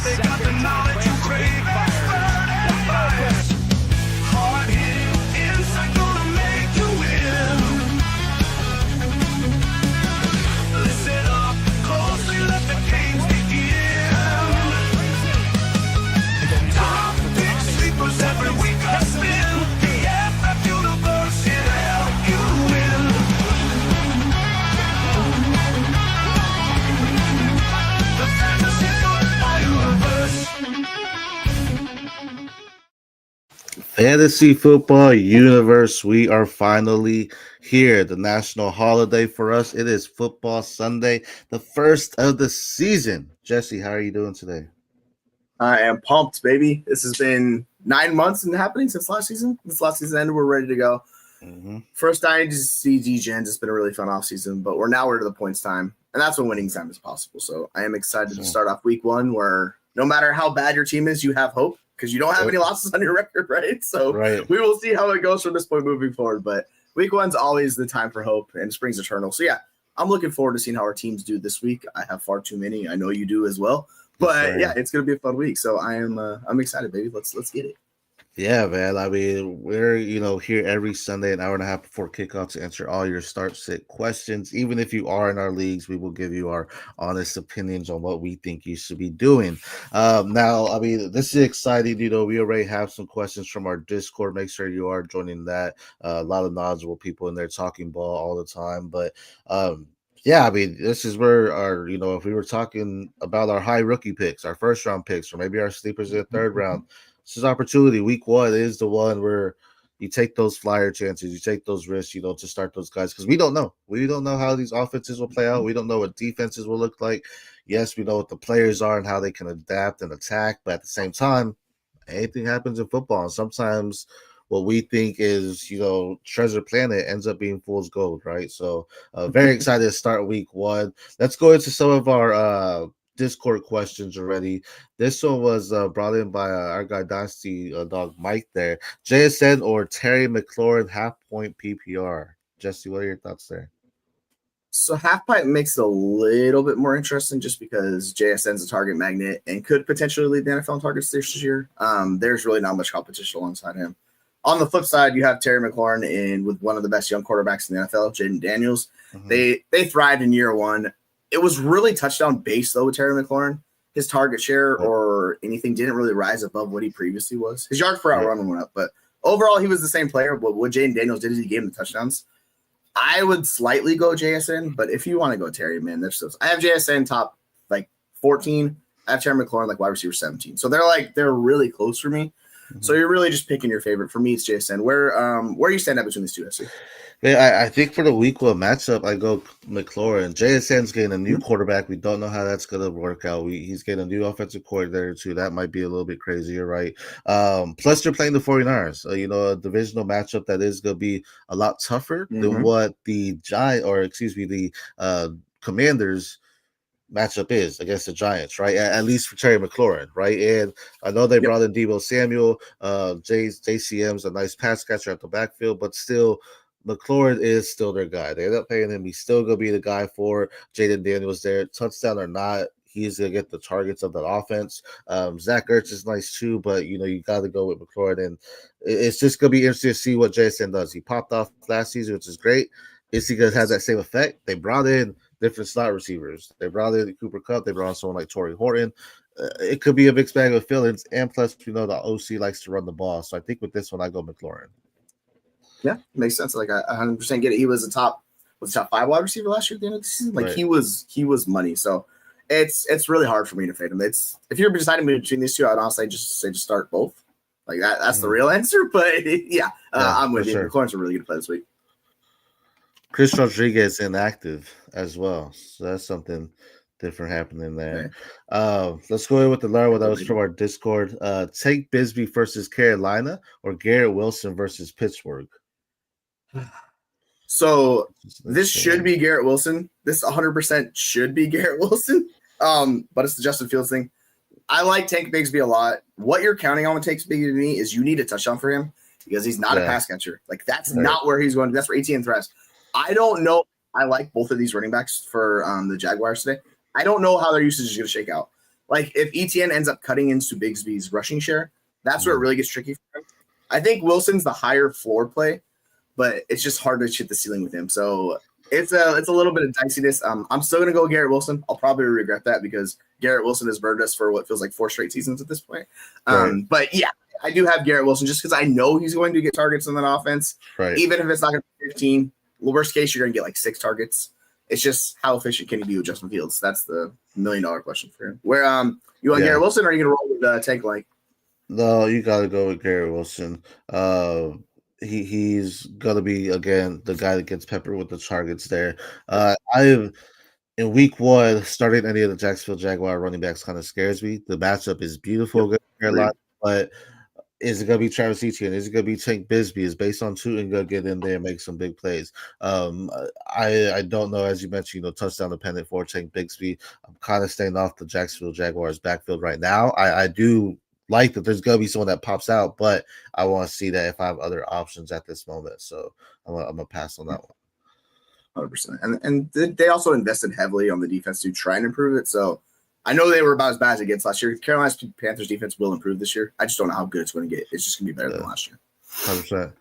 they got the knowledge you crave. Hard hit, inside gonna make you win. Listen up, closely let the games begin. Top pick sleepers every week I spin. The FF universe, it help you win. The fantasy football universe. Fantasy Football Universe, we are finally here. The national holiday for us. It is Football Sunday, the first of the season. Jesse, how are you doing today? I am pumped, baby. This has been 9 months and happening since last season. This last season ended, we're ready to go. First Dynasty Degens, it's been a really fun offseason, but we're to the points time, and that's when winning time is possible. So I am excited to start off week one where no matter how bad your team is, you have hope because you don't have any losses on your record, right? So we will see how it goes from this point moving forward. But week one's always the time for hope, and spring's eternal. So yeah, I'm looking forward to seeing how our teams do this week. I have far too many. I know you do as well. But yeah, it's gonna be a fun week. So I'm excited, baby. Let's get it. Yeah, man. I mean, we're here every Sunday, an hour and a half before kickoff to answer all your start sit questions. Even if you are in our leagues, we will give you our honest opinions on what we think you should be doing. Now, I mean, this is exciting. We already have some questions from our Discord. Make sure you are joining that. A lot of knowledgeable people in there talking ball all the time. But yeah, I mean, this is where our, if we were talking about our high rookie picks, our first round picks, or maybe our sleepers in the third round. This is opportunity. Week one is the one where you take those flyer chances, you take those risks, to start those guys because we don't know. We don't know how these offenses will play out. We don't know what defenses will look like. Yes, we know what the players are and how they can adapt and attack, but at the same time, anything happens in football. And sometimes what we think is, treasure planet ends up being fool's gold, right? So very excited to start week one. Let's go into some of our Discord questions already. This one was brought in by our guy Dynasty Dog Mike there. JSN or Terry McLaurin half point PPR. Jesse, what are your thoughts there? So half pipe makes it a little bit more interesting just because JSN's a target magnet and could potentially lead the NFL in targets this year. There's really not much competition alongside him. On the flip side, you have Terry McLaurin in with one of the best young quarterbacks in the NFL, Jaden Daniels. They thrived in year one. It was really touchdown based, though, with Terry McLaurin. His target share or anything didn't really rise above what he previously was. His yards per out run went up, but overall, he was the same player. But what Jaden Daniels did is he gave him the touchdowns. I would slightly go JSN, but if you want to go Terry, man, there's still. I have JSN top 14. I have Terry McLaurin wide receiver 17. So they're really close for me. So you're really just picking your favorite. For me, it's JSN. Where you stand at between these two, SC? Yeah, I think for the week one matchup, I go McLaurin. JSN's getting a new quarterback. We don't know how that's going to work out. He's getting a new offensive coordinator, too. That might be a little bit crazier, right? Plus, they're playing the 49ers. A divisional matchup that is going to be a lot tougher than what the Commanders matchup is against the Giants, right? At least for Terry McLaurin, right? And I know they brought in Deebo Samuel. JCM's a nice pass catcher at the backfield, but still – McLaurin is still their guy. They end up paying him. He's still going to be the guy for Jaden Daniels there. Touchdown or not, he's going to get the targets of that offense. Zach Ertz is nice too, but, you got to go with McLaurin. And it's just going to be interesting to see what JSN does. He popped off last season, which is great. Is he going to have that same effect? They brought in different slot receivers. They brought in Cooper Kupp. They brought in someone like Torrey Horton. It could be a mixed bag of feelings. And plus, the OC likes to run the ball. So I think with this one, I go McLaurin. Yeah, makes sense. I 100% get it. He was a top 5 wide receiver last year at the end of the season. He was money. So it's really hard for me to fade him. If you're deciding between these two, I'd honestly just start both. That's the real answer. But yeah, I'm with you. McLaurin's a really good play this week. Chris Rodriguez inactive as well. So that's something different happening there. Let's go in with the learn what that was from our Discord. Take Bisbee versus Carolina or Garrett Wilson versus Pittsburgh. So this should be Garrett Wilson. This 100% should be Garrett Wilson. But it's the Justin Fields thing. I like Tank Bigsby a lot. What you're counting on with Tank Bigsby to me is you need a touchdown for him because he's not a pass catcher. That's not where he's going. That's where ATN thrives. I don't know. I like both of these running backs for the Jaguars today. I don't know how their usage is going to shake out. Like if ETN ends up cutting into Bigsby's rushing share, that's where it really gets tricky for him. I think Wilson's the higher floor play, but it's just hard to hit the ceiling with him. So it's a little bit of diceiness. I'm still gonna go Garrett Wilson. I'll probably regret that because Garrett Wilson has burned us for what feels like 4 straight seasons at this point. But yeah, I do have Garrett Wilson just because I know he's going to get targets in that offense. Right. Even if it's not going to be 15, worst case, you're going to get like 6 targets. It's just how efficient can he be with Justin Fields? That's the $1 million question for him. Where you want Garrett Wilson or are you going to roll with Tank Like? No, you got to go with Garrett Wilson. He's going to be, again, the guy that gets peppered with the targets there. In week 1, starting any of the Jacksonville Jaguar running backs kind of scares me. The matchup is beautiful, good Carolina, but is it going to be Travis Etienne? Is it going to be Tank Bigsby? Is based on Tootin going to get in there and make some big plays? I don't know. As you mentioned, touchdown dependent for Tank Bigsby. I'm kind of staying off the Jacksonville Jaguars backfield right now. I do like that there's going to be someone that pops out, but I want to see that if I have other options at this moment. So I'm going to pass on that one. 100%. And they also invested heavily on the defense to try and improve it. So I know they were about as bad as it gets last year. Carolina's Panthers defense will improve this year. I just don't know how good it's going to get. It's just going to be better than last year. 100%.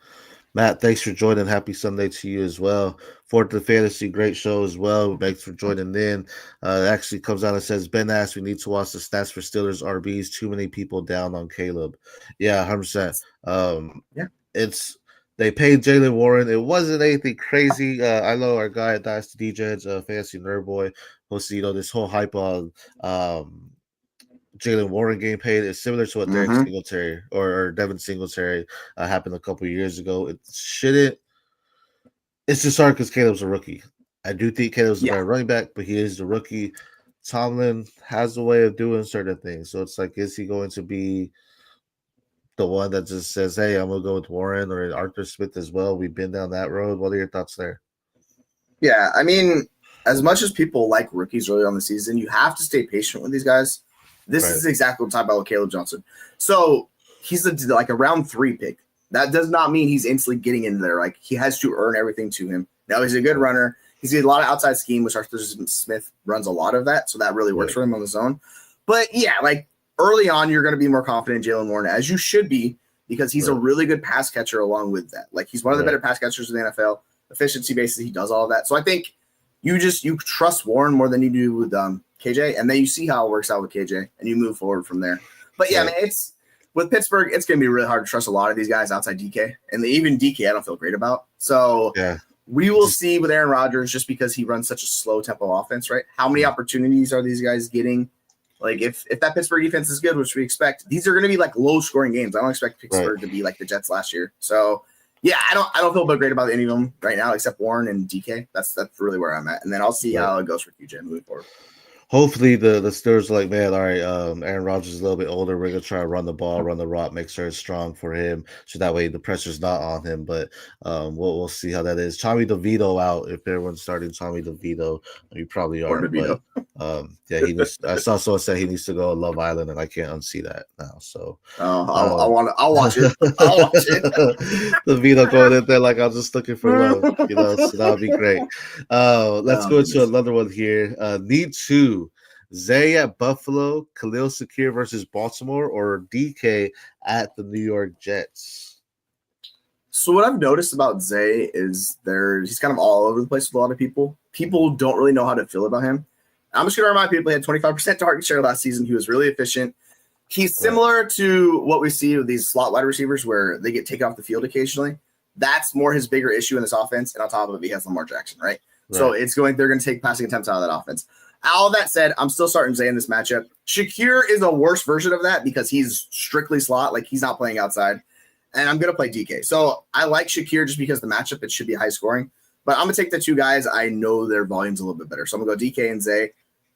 Matt, thanks for joining. Happy Sunday to you as well. Fourth to Fantasy, great show as well. Thanks for joining in. It actually comes out and says, Ben asked, we need to watch the stats for Steelers RBs. Too many people down on Caleb. Yeah, 100%. They paid Jaylen Warren. It wasn't anything crazy. I know our guy at Dynasty DJs, Fantasy Nerd Boy, posted, this whole hype on Jaylen Warren getting paid is similar to what Derek Singletary or Devin Singletary happened a couple of years ago. It shouldn't. It's just hard because Caleb's a rookie. I do think Caleb's a better running back, but he is the rookie. Tomlin has a way of doing certain things. So it's like, is he going to be the one that just says, hey, I'm going to go with Warren or Arthur Smith as well? We've been down that road. What are your thoughts there? Yeah, I mean, as much as people like rookies early on the season, you have to stay patient with these guys. This is exactly what I'm talking about with Caleb Johnson. So he's like a round 3 pick. That does not mean he's instantly getting in there. Like, he has to earn everything to him. Now, he's a good runner. He's got a lot of outside scheme, which Arthur Smith runs a lot of that. So that really works for him on his own. But yeah, like early on, you're going to be more confident in Jaylen Warren, as you should be, because he's a really good pass catcher along with that. Like, he's one of the better pass catchers in the NFL. Efficiency basis, he does all of that. So I think you trust Warren more than you do with KJ, and then you see how it works out with KJ, and you move forward from there. But yeah, man, it's with Pittsburgh, it's going to be really hard to trust a lot of these guys outside DK, and even DK, I don't feel great about. So we will see with Aaron Rodgers, just because he runs such a slow tempo offense, right? How many opportunities are these guys getting? Like, if that Pittsburgh defense is good, which we expect, these are going to be like low scoring games. I don't expect Pittsburgh to be like the Jets last year. So yeah, I don't feel great about any of them right now, except Warren and DK. That's really where I'm at, and then I'll see how it goes for QJ moving forward. Hopefully the Steelers are like, man, all right, Aaron Rodgers is a little bit older. We're gonna try to run the ball, run the rock, make sure it's strong for him, so that way the pressure's not on him. But we'll see how that is. Tommy DeVito out. If everyone's starting Tommy DeVito, you probably are. But, he needs. I saw someone say he needs to go to Love Island, and I can't unsee that now. So I'll watch it. I'll watch it. DeVito going in there like I'm just looking for love, so that would be great. Let's go into another one here. Need to. Zay at Buffalo, Khalil Shakir versus Baltimore, or DK at the New York Jets? So what I've noticed about Zay is he's kind of all over the place with a lot of people. People don't really know how to feel about him. I'm just going to remind people he had 25% target share last season. He was really efficient. He's similar to what we see with these slot wide receivers where they get taken off the field occasionally. That's more his bigger issue in this offense. And on top of it, he has Lamar Jackson, right? So they're going to take passing attempts out of that offense. All that said, I'm still starting Zay in this matchup. Shakir is a worse version of that because he's strictly slot. Like, he's not playing outside. And I'm going to play DK. So I like Shakir just because the matchup, it should be high scoring. But I'm going to take the two guys. I know their volume's a little bit better. So I'm going to go DK and Zay.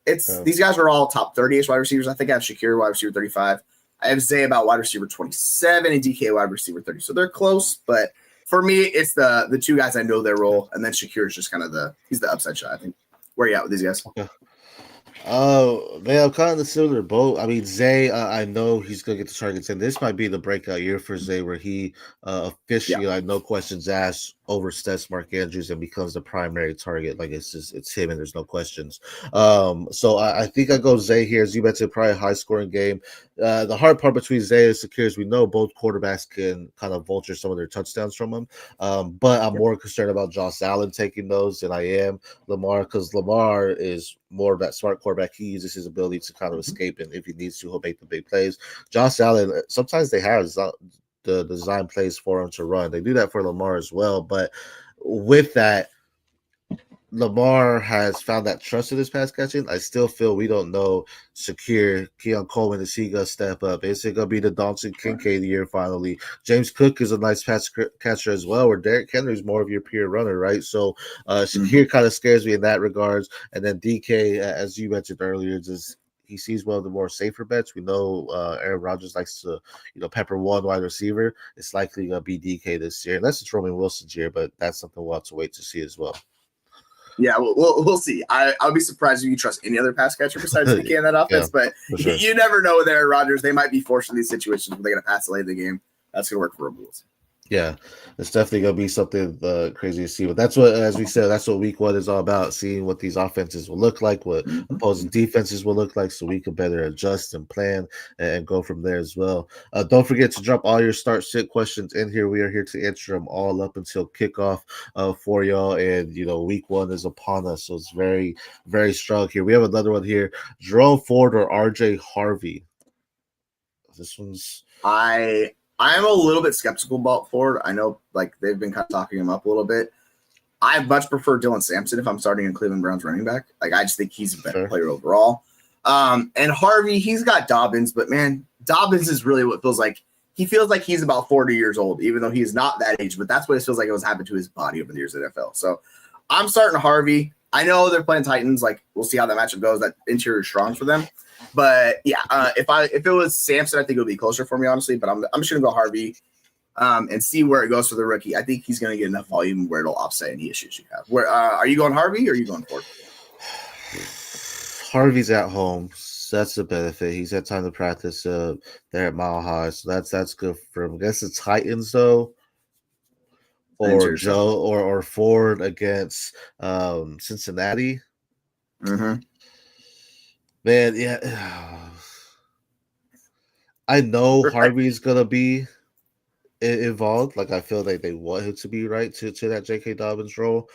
These guys are all top 30-ish wide receivers. I think I have Shakir wide receiver 35. I have Zay about wide receiver 27 and DK wide receiver 30. So they're close. But for me, it's the two guys I know their role. And then Shakir is just kind of he's the upside shot, I think. Where are you at with these guys? Okay. Oh, man, I'm kind of in the similar boat. I mean, Zay, I know he's going to get the targets, and this might be the breakout year for Zay where he officially, like, no questions asked, oversteps Mark Andrews and becomes the primary target. Like it's him and there's no questions. So I think I go Zay here. As you mentioned, probably a high scoring game. The hard part between Zay and Sakir is we know both quarterbacks can kind of vulture some of their touchdowns from him. But I'm more concerned about Josh Allen taking those than I am Lamar, because Lamar is more of that smart quarterback. He uses his ability to kind of escape, and if he needs to, he'll make the big plays. Josh Allen, sometimes they have the design plays for him to run. They do that for Lamar as well. But with that, Lamar has found that trust in his pass catching. I still feel we don't know secure. Keon Coleman, is he going to step up? Is it going to be the Dalton Kincaid year finally? James Cook is a nice pass catcher as well, where Derrick Henry is more of your pure runner, right? So Shakir kind of scares me in that regards. And then DK, as you mentioned earlier, just he sees one of the more safer bets. We know Aaron Rodgers likes to, pepper one wide receiver. It's likely going to be DK this year, unless it's Roman Wilson's year, but that's something we'll have to wait to see as well. Yeah, we'll see. I'll be surprised if you trust any other pass catcher besides DK in that offense, but sure. You never know with Aaron Rodgers. They might be forced in these situations where they're going to pass late in the game. That's going to work for Roman Wilson. Yeah, it's definitely going to be something crazy to see. But that's what, as we said, that's what week one is all about, seeing what these offenses will look like, what opposing defenses will look like, so we can better adjust and plan and go from there as well. Don't forget to drop all your start-sit questions in here. We are here to answer them all up until kickoff for y'all. And, week one is upon us, so it's very, very strong here. We have another one here. Jerome Ford or RJ Harvey? This one's... I'm a little bit skeptical about Ford. I know, they've been kind of talking him up a little bit. I much prefer Dylan Sampson if I'm starting in Cleveland Browns running back. I just think he's a better player overall. And Harvey, he's got Dobbins, but man, Dobbins is really what feels like. He feels like he's about 40 years old, even though he's not that age. But that's what it feels like it was happened to his body over the years of the NFL. So I'm starting Harvey. I know they're playing Titans. We'll see how that matchup goes. That interior is strong for them. But yeah, if it was Sampson, I think it would be closer for me, honestly. But I'm just gonna go Harvey and see where it goes for the rookie. I think he's gonna get enough volume where it'll offset any issues you have. Where are you going Harvey or are you going Ford? Harvey's at home. So that's the benefit. He's had time to practice there at Mile High, so that's good for him. I guess the Titans though, or Joe or Ford against Cincinnati. Mm-hmm. Man, yeah. I know Harvey's gonna be involved. I feel like they want him to be right to that J.K. Dobbins role.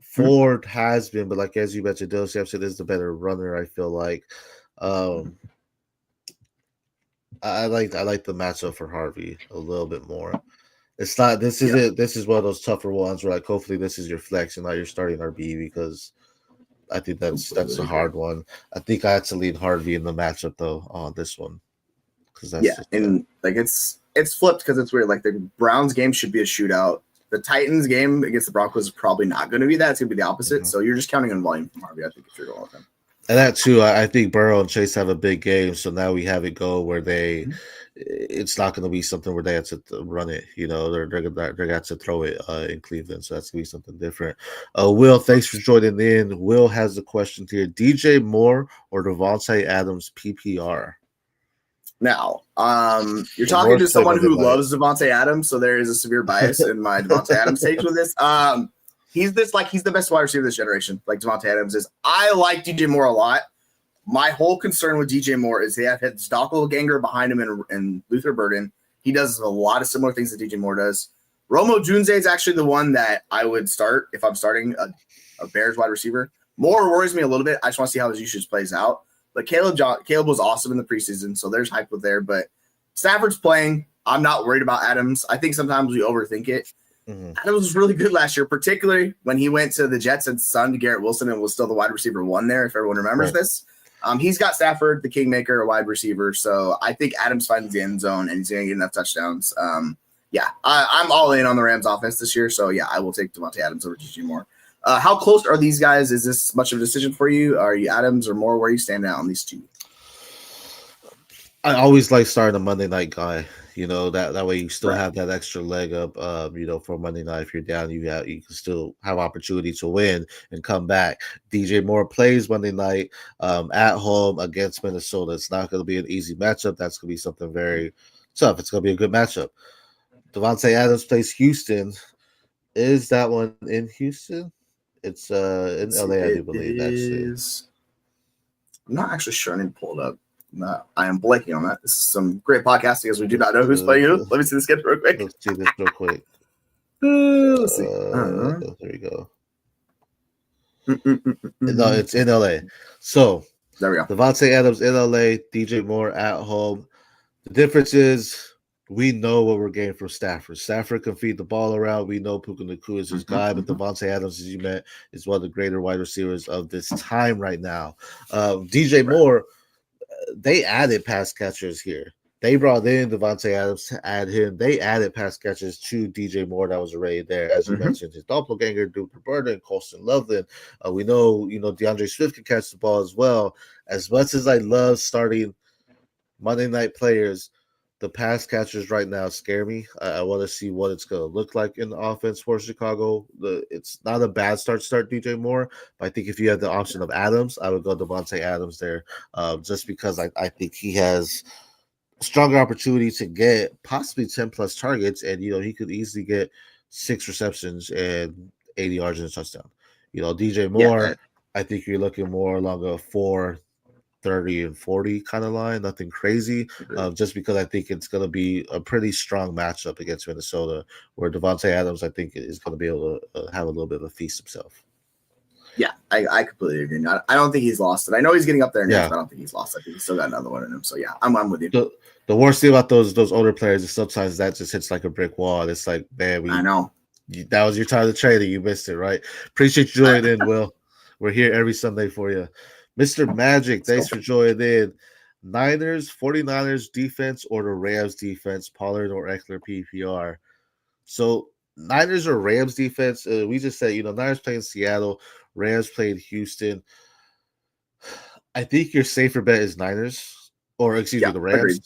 Ford has been, but as you mentioned, Dylan Sampson is the better runner. I feel like. I like the matchup for Harvey a little bit more. It's not. This is it. This is one of those tougher ones where hopefully this is your flex and not your starting RB, because I think that's a hard one. I think I had to lean Harvey in the matchup though on this one, because that's it's flipped because it's weird. The Browns game should be a shootout. The Titans game against the Broncos is probably not going to be that. It's going to be the opposite. So you're just counting on volume from Harvey, I think, if you're going with him. And that too, I think Burrow and Chase have a big game, so now we have it go where it's not going to be something where they have to run it. They're going to have to throw it in Cleveland, so that's going to be something different. Will, thanks for joining in. Will has a question here: DJ Moore or Devontae Adams PPR? Now, you're talking to someone who loves Devontae Adams, so there is a severe bias in my Devontae Adams takes with this. He's the best wide receiver of this generation, like Devontae Adams is. I like DJ Moore a lot. My whole concern with DJ Moore is they have had Stockelganger behind him and Luther Burden. He does a lot of similar things that DJ Moore does. Romo Junze is actually the one that I would start if I'm starting a Bears wide receiver. Moore worries me a little bit. I just want to see how his usage plays out. But Caleb was awesome in the preseason, so there's hype with there. But Stafford's playing. I'm not worried about Adams. I think sometimes we overthink it. Adams was really good last year, particularly when he went to the Jets and sunned Garrett Wilson and was still the wide receiver one there, if everyone remembers this. He's got Stafford, the kingmaker, a wide receiver. So I think Adams finds the end zone and he's going to get enough touchdowns. I'm all in on the Rams offense this year. So, I will take Devontae Adams over DJ Moore. How close are these guys? Is this much of a decision for you? Are you Adams or Moore? Where are you standing out on these two? I always like starting a Monday night guy. That way you still have that extra leg up. For Monday night, if you're down, you can still have opportunity to win and come back. DJ Moore plays Monday night at home against Minnesota. It's not going to be an easy matchup. That's going to be something very tough. It's going to be a good matchup. Devontae Adams plays Houston. Is that one in Houston? It's in Let's see, LA, I do it believe, actually. is. I'm not actually sure. I need to pull it up. I am blanking on that. This is some great podcasting as we do not know who's playing who. Let me see the schedule real quick. Let's see this real quick. Let's see. There we go. No, No, it's in LA. So there we go. Devontae Adams in LA, DJ Moore at home. The difference is we know what we're getting from Stafford. Stafford can feed the ball around. We know Puka Nacua is his guy, but Devontae Adams, as you meant, is one of the greater wide receivers of this time right now. DJ Moore, they added pass catchers here. They brought in Devontae Adams to add him. They added pass catchers to DJ Moore that was already there, as you mentioned. His doppelganger, Duke Roberta, and Colston Loveland. We know, DeAndre Swift can catch the ball as well. As much as I love starting Monday night players, the pass catchers right now scare me. I want to see what it's going to look like in the offense for Chicago. It's not a bad start DJ Moore, but I think if you have the option of Adams, I would go Devontae Adams there, just because I think he has a stronger opportunity to get possibly 10-plus targets, and, he could easily get 6 receptions and 80 yards and a touchdown. DJ Moore, I think you're looking more along a 4-30 and 40 kind of line, nothing crazy, just because I think it's going to be a pretty strong matchup against Minnesota, where Devontae Adams, I think, is going to be able to have a little bit of a feast himself. Yeah, I completely agree. I don't think he's lost it. I know he's getting up there now, but I don't think he's lost. I think he's still got another one in him. So, yeah, I'm with you. The worst thing about those older players is sometimes that just hits like a brick wall. It's like, man, I know. That was your time to trade and you missed it, right? Appreciate you joining in, Will. We're here every Sunday for you. Mr. Magic, thanks for joining in. Niners, 49ers defense or the Rams defense, Pollard or Eckler PPR. So Niners or Rams defense, we just said, Niners playing Seattle, Rams playing Houston. I think your safer bet is Niners, or excuse me, the Rams. Agreed.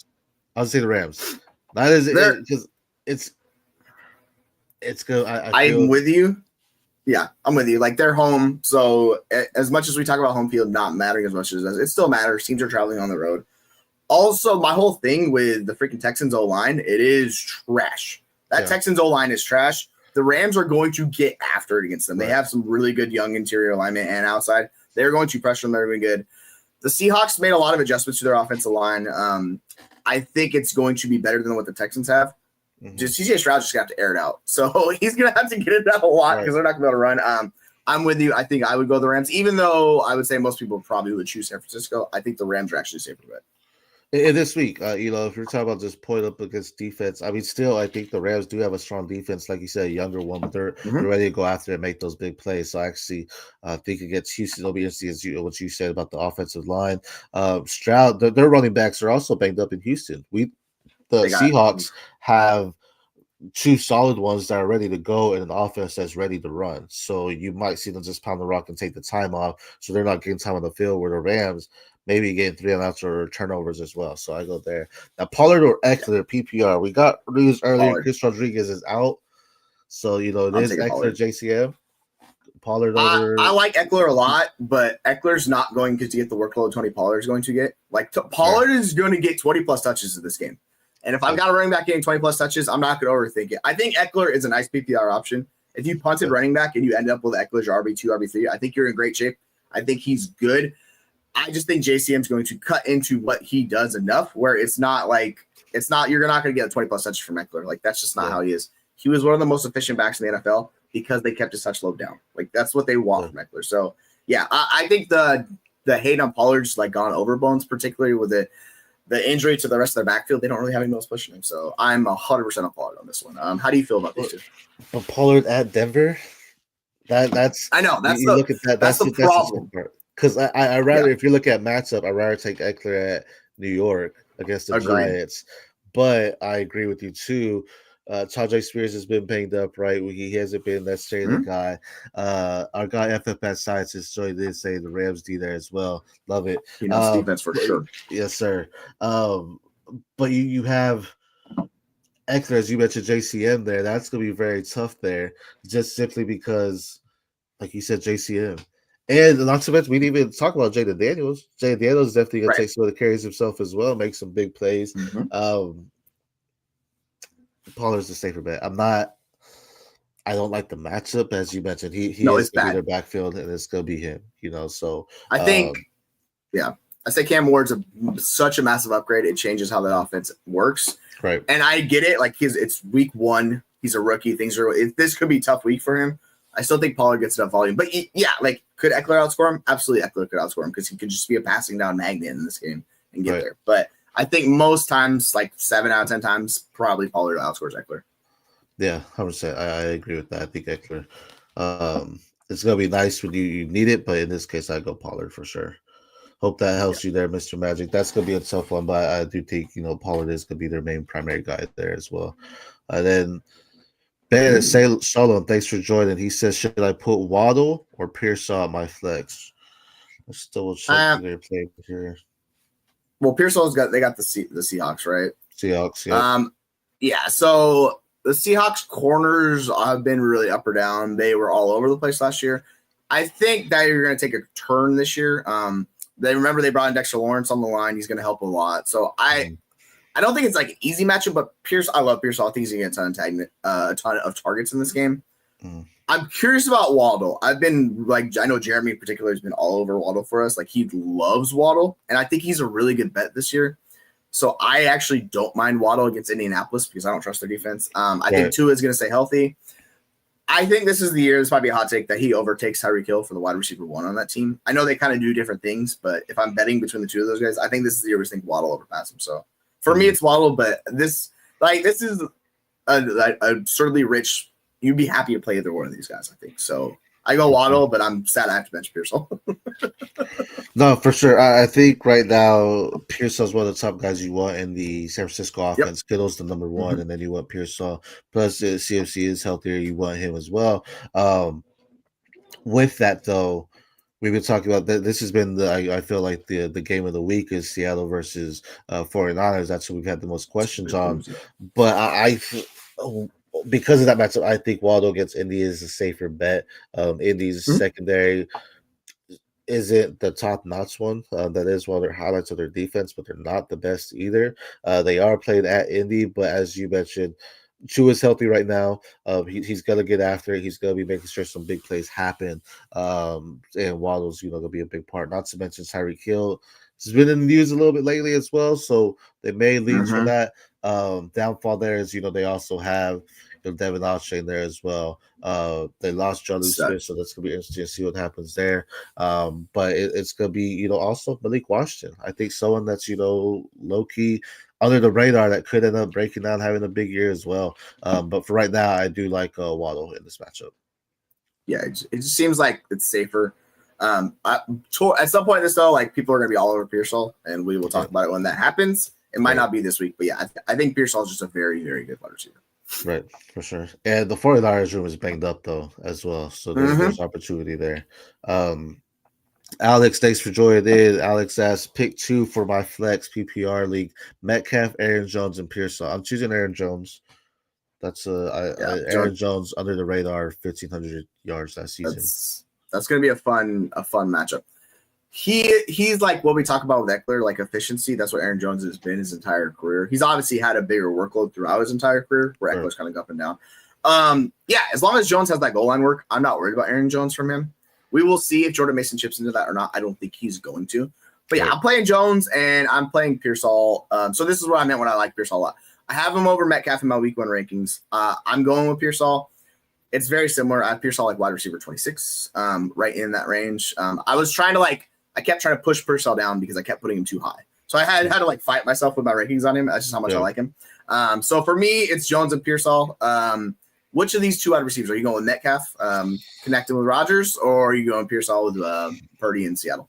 I'll say the Rams. Niners, because it's good. I'm with you. Yeah, I'm with you. Like, they're home, so as much as we talk about home field not mattering as much as it still matters. Teams are traveling on the road. Also, my whole thing with the freaking Texans O-line, it is trash. That Texans O-line is trash. The Rams are going to get after it against them. They have some really good young interior alignment and outside. They're going to pressure them. They're going to be good. The Seahawks made a lot of adjustments to their offensive line. I think it's going to be better than what the Texans have. Just CJ Stroud's just got to air it out. So he's going to have to get it out a lot because they're not going to be able to run. I'm with you. I think I would go the Rams, even though I would say most people probably would choose San Francisco. I think the Rams are actually safer bet. In this week, if you're talking about just point up against defense, I mean, still, I think the Rams do have a strong defense. Like you said, a younger one, but they're ready to go after and make those big plays. So I actually think against Houston, it'll be interesting what you said about the offensive line. Stroud, their running backs are also banged up in Houston. The Seahawks have 2 solid ones that are ready to go and an offense that's ready to run. So you might see them just pound the rock and take the time off. So they're not getting time on the field, where the Rams maybe getting 3 and outs or turnovers as well. So I go there. Now, Pollard or Eckler, PPR. We got news earlier. Pollard. Chris Rodriguez is out. So, it is Eckler Pollard. JCM. Pollard over. I like Eckler a lot, but Eckler's not going to get the workload Tony Pollard is going to get. Pollard is going to get 20-plus touches in this game. And if I've got a running back getting 20-plus touches, I'm not going to overthink it. I think Eckler is a nice PPR option. If you punted running back and you end up with Eckler's RB2, RB3, I think you're in great shape. I think he's good. I just think JCM's going to cut into what he does enough where you're not going to get a 20-plus touches from Eckler. That's just not how he is. He was one of the most efficient backs in the NFL because they kept his touch low down. That's what they want from Eckler. So, yeah, I think the hate on Pollard's gone overbones, particularly with the injury to the rest of their backfield. They don't really have anyone else pushing him. So I'm 100% on Pollard on this one. How do you feel about these two? But Pollard at Denver, that's I know that's look at that. That's the problem. Because I rather, if you look at matchup, I'd rather take Eckler at New York against the Giants. But I agree with you too. Tajay Spears has been banged up, right? He hasn't been necessarily the guy. Our guy FFS Sciences did say the Rams D there as well. Love it. He knows defense for sure. Yes, sir. But you have Eckler, as you mentioned, JCM there. That's going to be very tough there, just simply because, like you said, JCM. And not to mention, we didn't even talk about Jaden Daniels. Jaden Daniels is definitely going to take some of the carries himself as well, make some big plays. Pollard's the safer bet. I don't like the matchup, as you mentioned. He No, is it's gonna be their bad. backfield, and it's gonna be him. So I think, yeah, I say Cam Ward's such a massive upgrade. It changes how the offense works, right, and I get it. Like it's week one. He's a rookie. This could be a tough week for him. I still think Pollard gets enough volume, but yeah, like could Eckler outscore him? Absolutely, Eckler could outscore him because he could just be a passing down magnet in this game and get right. there. But I think most times, like 7 out of 10 times, probably Pollard outscores Eckler. Yeah, 100%. I agree with that. I think Eckler. It's gonna be nice when you need it, but in this case, I go Pollard for sure. Hope that Yeah. helps you there, Mr. Magic. That's gonna be a tough one, but I do think Pollard is gonna be their main primary guy there as well. And then Ben Shalom, thanks for joining. He says, should I put Waddle or Pearsall on my flex? Let's double check their play here. Well, Pearsall's got the Seahawks, right? Seahawks, yeah. Yeah. So the Seahawks corners have been really up or down. They were all over the place last year. I think that you're going to take a turn this year. They brought in Dexter Lawrence on the line. He's going to help a lot. So I don't think it's like an easy matchup, but I love Pearsall. I think he's going to get a ton of targets in this game. I'm curious about Waddle. I know Jeremy in particular has been all over Waddle for us. Like he loves Waddle, and I think he's a really good bet this year. So I actually don't mind Waddle against Indianapolis because I don't trust their defense. I think Tua is going to stay healthy. I think this is the year. This might be a hot take that he overtakes Tyreek Hill for the wide receiver 1 on that team. I know they kind of do different things, but if I'm betting between the two of those guys, I think this is the year we think Waddle overpass him. So for me, it's Waddle, but this is a certainly rich. You'd be happy to play either one of these guys, I think. So I go Waddle, but I'm sad I have to bench Pearsall. No, for sure. I think right now Pearsall's one of the top guys you want in the San Francisco offense. Yep. Kittle's the number one, and then you want Pearsall. Plus, CFC is healthier. You want him as well. With that, though, we've been talking about that. This has been I feel like the game of the week is Seattle versus 49ers. That's what we've had the most questions on. But I because of that matchup, I think Waddle against Indy is a safer bet. Indy's secondary isn't the top-notch one. That is one of their highlights of their defense, but they're not the best either. They are playing at Indy, but as you mentioned, Chu is healthy right now. He's going to get after it. He's going to be making sure some big plays happen. And Waddle's, going to be a big part. Not to mention Tyreek Hill has been in the news a little bit lately as well, so they may lead for that. Downfall there is, they also have Devin Austin there as well. They lost John Smith, so that's gonna be interesting to see what happens there. But it's gonna be, also Malik Washington. I think someone that's low key under the radar that could end up breaking down, having a big year as well. But for right now, I do like Waddle in this matchup. Yeah, it just seems like it's safer. At some point in this though, like people are gonna be all over Pearsall, and we will talk about it when that happens. It might not be this week, but yeah, I think Pearsall is just a very, very good wide receiver. Right, for sure. And the 49ers room is banged up though as well, so there's opportunity there. Alex, thanks for joining in. Alex asks, pick 2 for my flex PPR league: Metcalf, Aaron Jones, and Pearsall. I'm choosing Aaron Jones. That's Aaron Jones under the radar, 1,500 yards that season. That's going to be a fun matchup. He's like what we talk about with Eckler, like efficiency. That's what Aaron Jones has been his entire career. He's obviously had a bigger workload throughout his entire career, where Eckler's kind of up and down. As long as Jones has that goal line work, I'm not worried about Aaron Jones from him. We will see if Jordan Mason chips into that or not. I don't think he's going to. But yeah, I'm playing Jones and I'm playing Pearsall. So this is what I meant when I like Pearsall a lot. I have him over Metcalf in my week 1 rankings. I'm going with Pearsall. It's very similar. I have Pearsall like wide receiver 26, right in that range. I kept trying to push Pearsall down because I kept putting him too high. So I had to fight myself with my rankings on him. That's just how much I like him. So for me, it's Jones and Pearsall. Which of these 2 wide receivers are you going with? Metcalf connecting with Rodgers, or are you going Pearsall with Purdy in Seattle?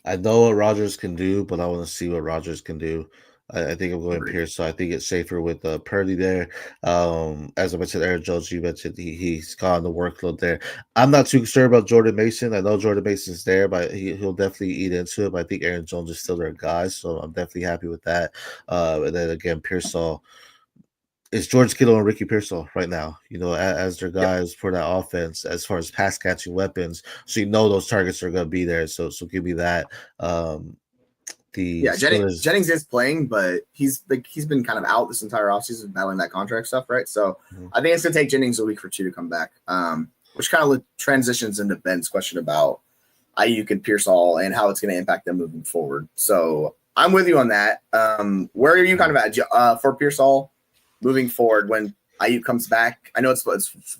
I know what Rodgers can do, but I want to see what Rodgers can do. I think I'm going Pearsall. I think it's safer with Purdy there. As I mentioned, Aaron Jones, you mentioned he's got the workload there. I'm not too sure about Jordan Mason. I know Jordan Mason's there, but he'll definitely eat into it. But I think Aaron Jones is still their guy, so I'm definitely happy with that. And then again, Pearsall. It's George Kittle and Ricky Pearsall right now, as their guys for that offense as far as pass catching weapons. So those targets are going to be there. So give me that. The Yeah, Steelers, Jennings is playing, but he's been kind of out this entire offseason battling that contract stuff, right? So I think it's gonna take Jennings a week or two to come back. Which kind of transitions into Ben's question about Ayuk and Pearsall and how it's going to impact them moving forward. So I'm with you on that. Where are you kind of at for Pearsall moving forward when Ayuk comes back? I know it's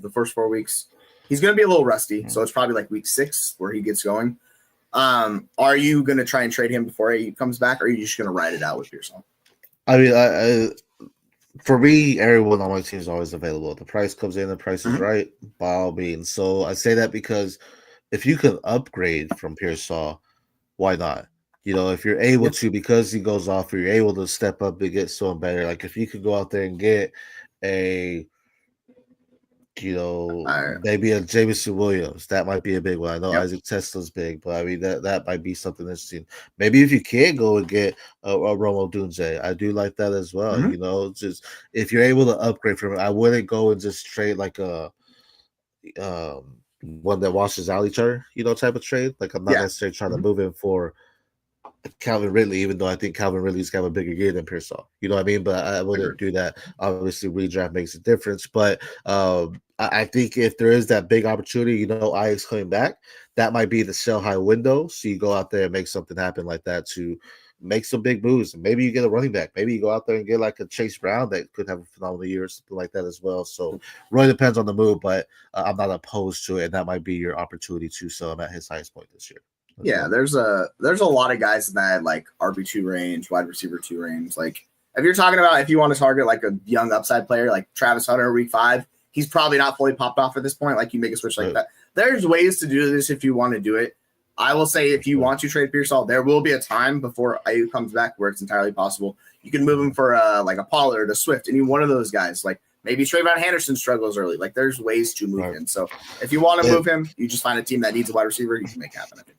the first 4 weeks. He's going to be a little rusty, so it's probably like week 6 where he gets going. Are you going to try and trade him before Ayuk comes back, or are you just going to ride it out with Pearsall? I mean, for me, everyone on my team is always available. The price comes in, the price is right, by all means. So I say that because if you can upgrade from Pearsall, why not? If you're able to, because he goes off, you're able to step up and get someone better. Like if you could go out there and get a, maybe a Jameson Williams, that might be a big one. I know Isaac Tesla's big, but I mean that might be something interesting. Maybe if you can go and get a Romo Dunze, I do like that as well. Just if you're able to upgrade from it, I wouldn't go and just trade like a one that washes out each other, type of trade. Like I'm not necessarily trying to move in for Calvin Ridley, even though I think Calvin Ridley's got a bigger year than Pearsall. You know what I mean? But I wouldn't do that. Obviously, redraft makes a difference. But I think if there is that big opportunity, Ike's coming back, that might be the sell high window. So you go out there and make something happen like that to make some big moves. And maybe you get a running back. Maybe you go out there and get like a Chase Brown that could have a phenomenal year or something like that as well. So really depends on the move, but I'm not opposed to it. And that might be your opportunity to sell him at his highest point this year. Yeah, there's a lot of guys in that like RB2 range, wide receiver 2 range. Like if you're talking about if you want to target like a young upside player like Travis Hunter week 5, he's probably not fully popped off at this point. Like you make a switch like that. There's ways to do this if you want to do it. I will say if you want to trade Pearsall, there will be a time before Ayuk comes back where it's entirely possible. You can move him for like a Pollard, a Swift, any one of those guys. Like maybe Trayvon Henderson struggles early. Like there's ways to move him. So if you want to move him, you just find a team that needs a wide receiver. You can make it happen, I think.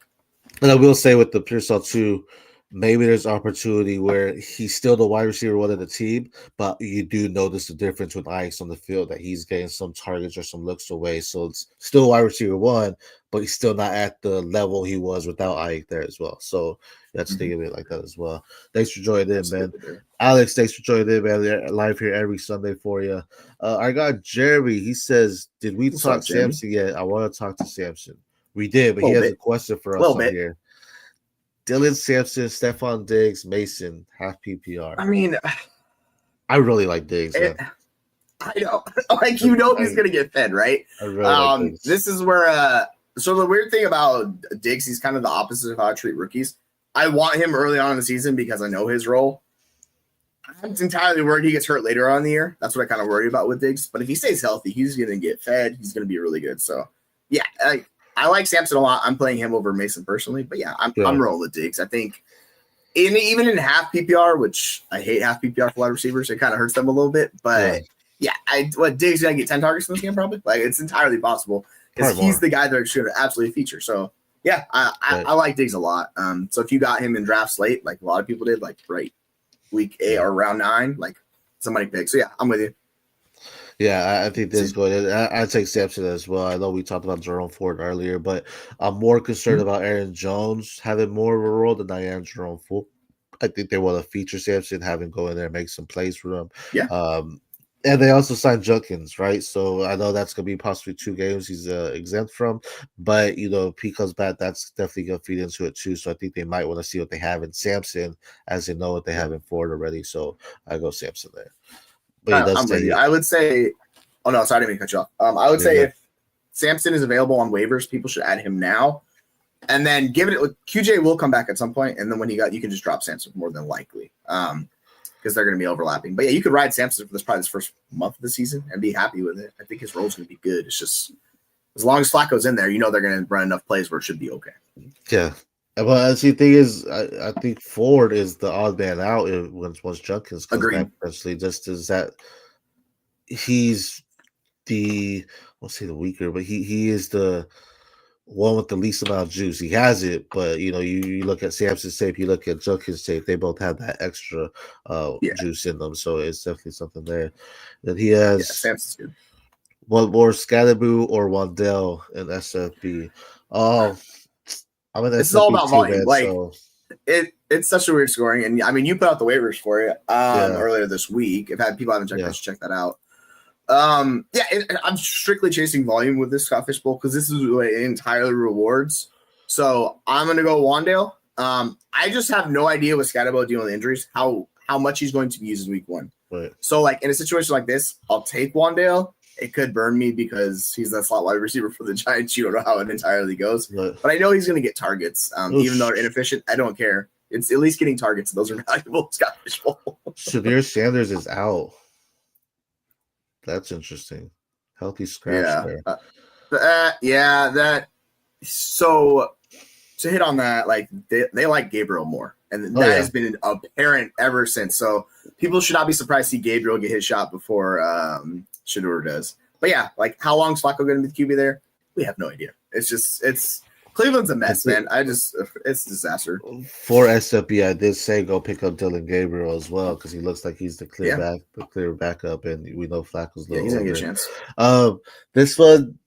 And I will say with the Pearsall too, maybe there's opportunity where he's still the wide receiver one of the team, but you do notice the difference with Ike's on the field that he's getting some targets or some looks away. So it's still wide receiver 1, but he's still not at the level he was without Ike there as well. So you have to think of it like that as well. Thanks for joining in, man. Alex, thanks for joining in, man. They're live here every Sunday for you. I got Jeremy. He says, did we talk Samson yet? I want to talk to Samson. We did, but he has a question for us on here. Dylan Sampson, Stephon Diggs, Mason, half PPR. I mean, I really like Diggs. I know. Like, he's going to get fed, right? I really like Diggs. This is where, so the weird thing about Diggs, he's kind of the opposite of how I treat rookies. I want him early on in the season because I know his role. I'm entirely worried he gets hurt later on in the year. That's what I kind of worry about with Diggs. But if he stays healthy, he's going to get fed. He's going to be really good. So, yeah, I like Sampson a lot. I'm playing him over Mason personally, but yeah, I'm rolling with Diggs. I think even in half PPR, which I hate half PPR for wide receivers, it kind of hurts them a little bit. But Diggs gonna get 10 targets in this game probably. Like it's entirely possible because he's the guy that should absolutely feature. So yeah, I like Diggs a lot. So if you got him in drafts late, like a lot of people did, like right week 8 or round 9, like somebody picked. So yeah, I'm with you. Yeah, I think this is good. I take Sampson as well. I know we talked about Jerome Ford earlier, but I'm more concerned about Aaron Jones having more of a role than I am Jerome Ford. I think they want to feature Sampson, have him go in there and make some plays for them. Yeah. And they also signed Junkins, right? So I know that's going to be possibly 2 games he's exempt from. But, if he comes back, that's definitely going to feed into it too. So I think they might want to see what they have in Sampson as they know what they have in Ford already. So I go Sampson there. But I'm with you. I would say, oh no, sorry, I didn't mean to cut you off. I would say if Sampson is available on waivers, people should add him now, and then give it. QJ will come back at some point, and then when you can just drop Sampson more than likely, because they're going to be overlapping. But yeah, you could ride Sampson for probably this first month of the season and be happy with it. I think his role is going to be good. It's just as long as Flacco's in there, they're going to run enough plays where it should be okay. Yeah. But the thing is, I think Ford is the odd man out once Junkins comes back. Especially just as that he's the the weaker, but he is the one with the least amount of juice. He has it, but you look at Sampson's tape, you look at Junkins' tape, they both have that extra juice in them. So it's definitely something there that he has. Yeah, Sampson's good. One more Scalaboo or Wandell in SFB. Oh. This is all about volume. it's such a weird scoring, and I mean, you put out the waivers for it Yeah. earlier this week. If people haven't checked, Yeah. I should check that out. I'm strictly chasing volume with this Scott Fishbowl because this is what it entirely rewards. So I'm gonna go Wandale. I just have no idea with Scatterbo dealing with injuries how much he's going to be used in week 1. Right. So like in a situation like this, I'll take Wandale. It could burn me because he's that slot wide receiver for the Giants. You don't know how it entirely goes, Right. but I know he's going to get targets. Even though they're inefficient, I don't care. It's at least getting targets. Those are valuable. Scott Fishbowl. Shadir Sanders is out. That's interesting. Healthy scratch there. So to hit on that, like they like Gabriel more, and that has been apparent ever since. So people should not be surprised to see Gabriel get his shot before Shador does. But yeah, like how long is Flacco going to be the QB there? We have no idea. It's Cleveland's a mess, man. It's a disaster. For SFB, I did say go pick up Dylan Gabriel as well because he looks like he's the clear backup, and we know Flacco's Yeah, he's gonna get a chance. This one,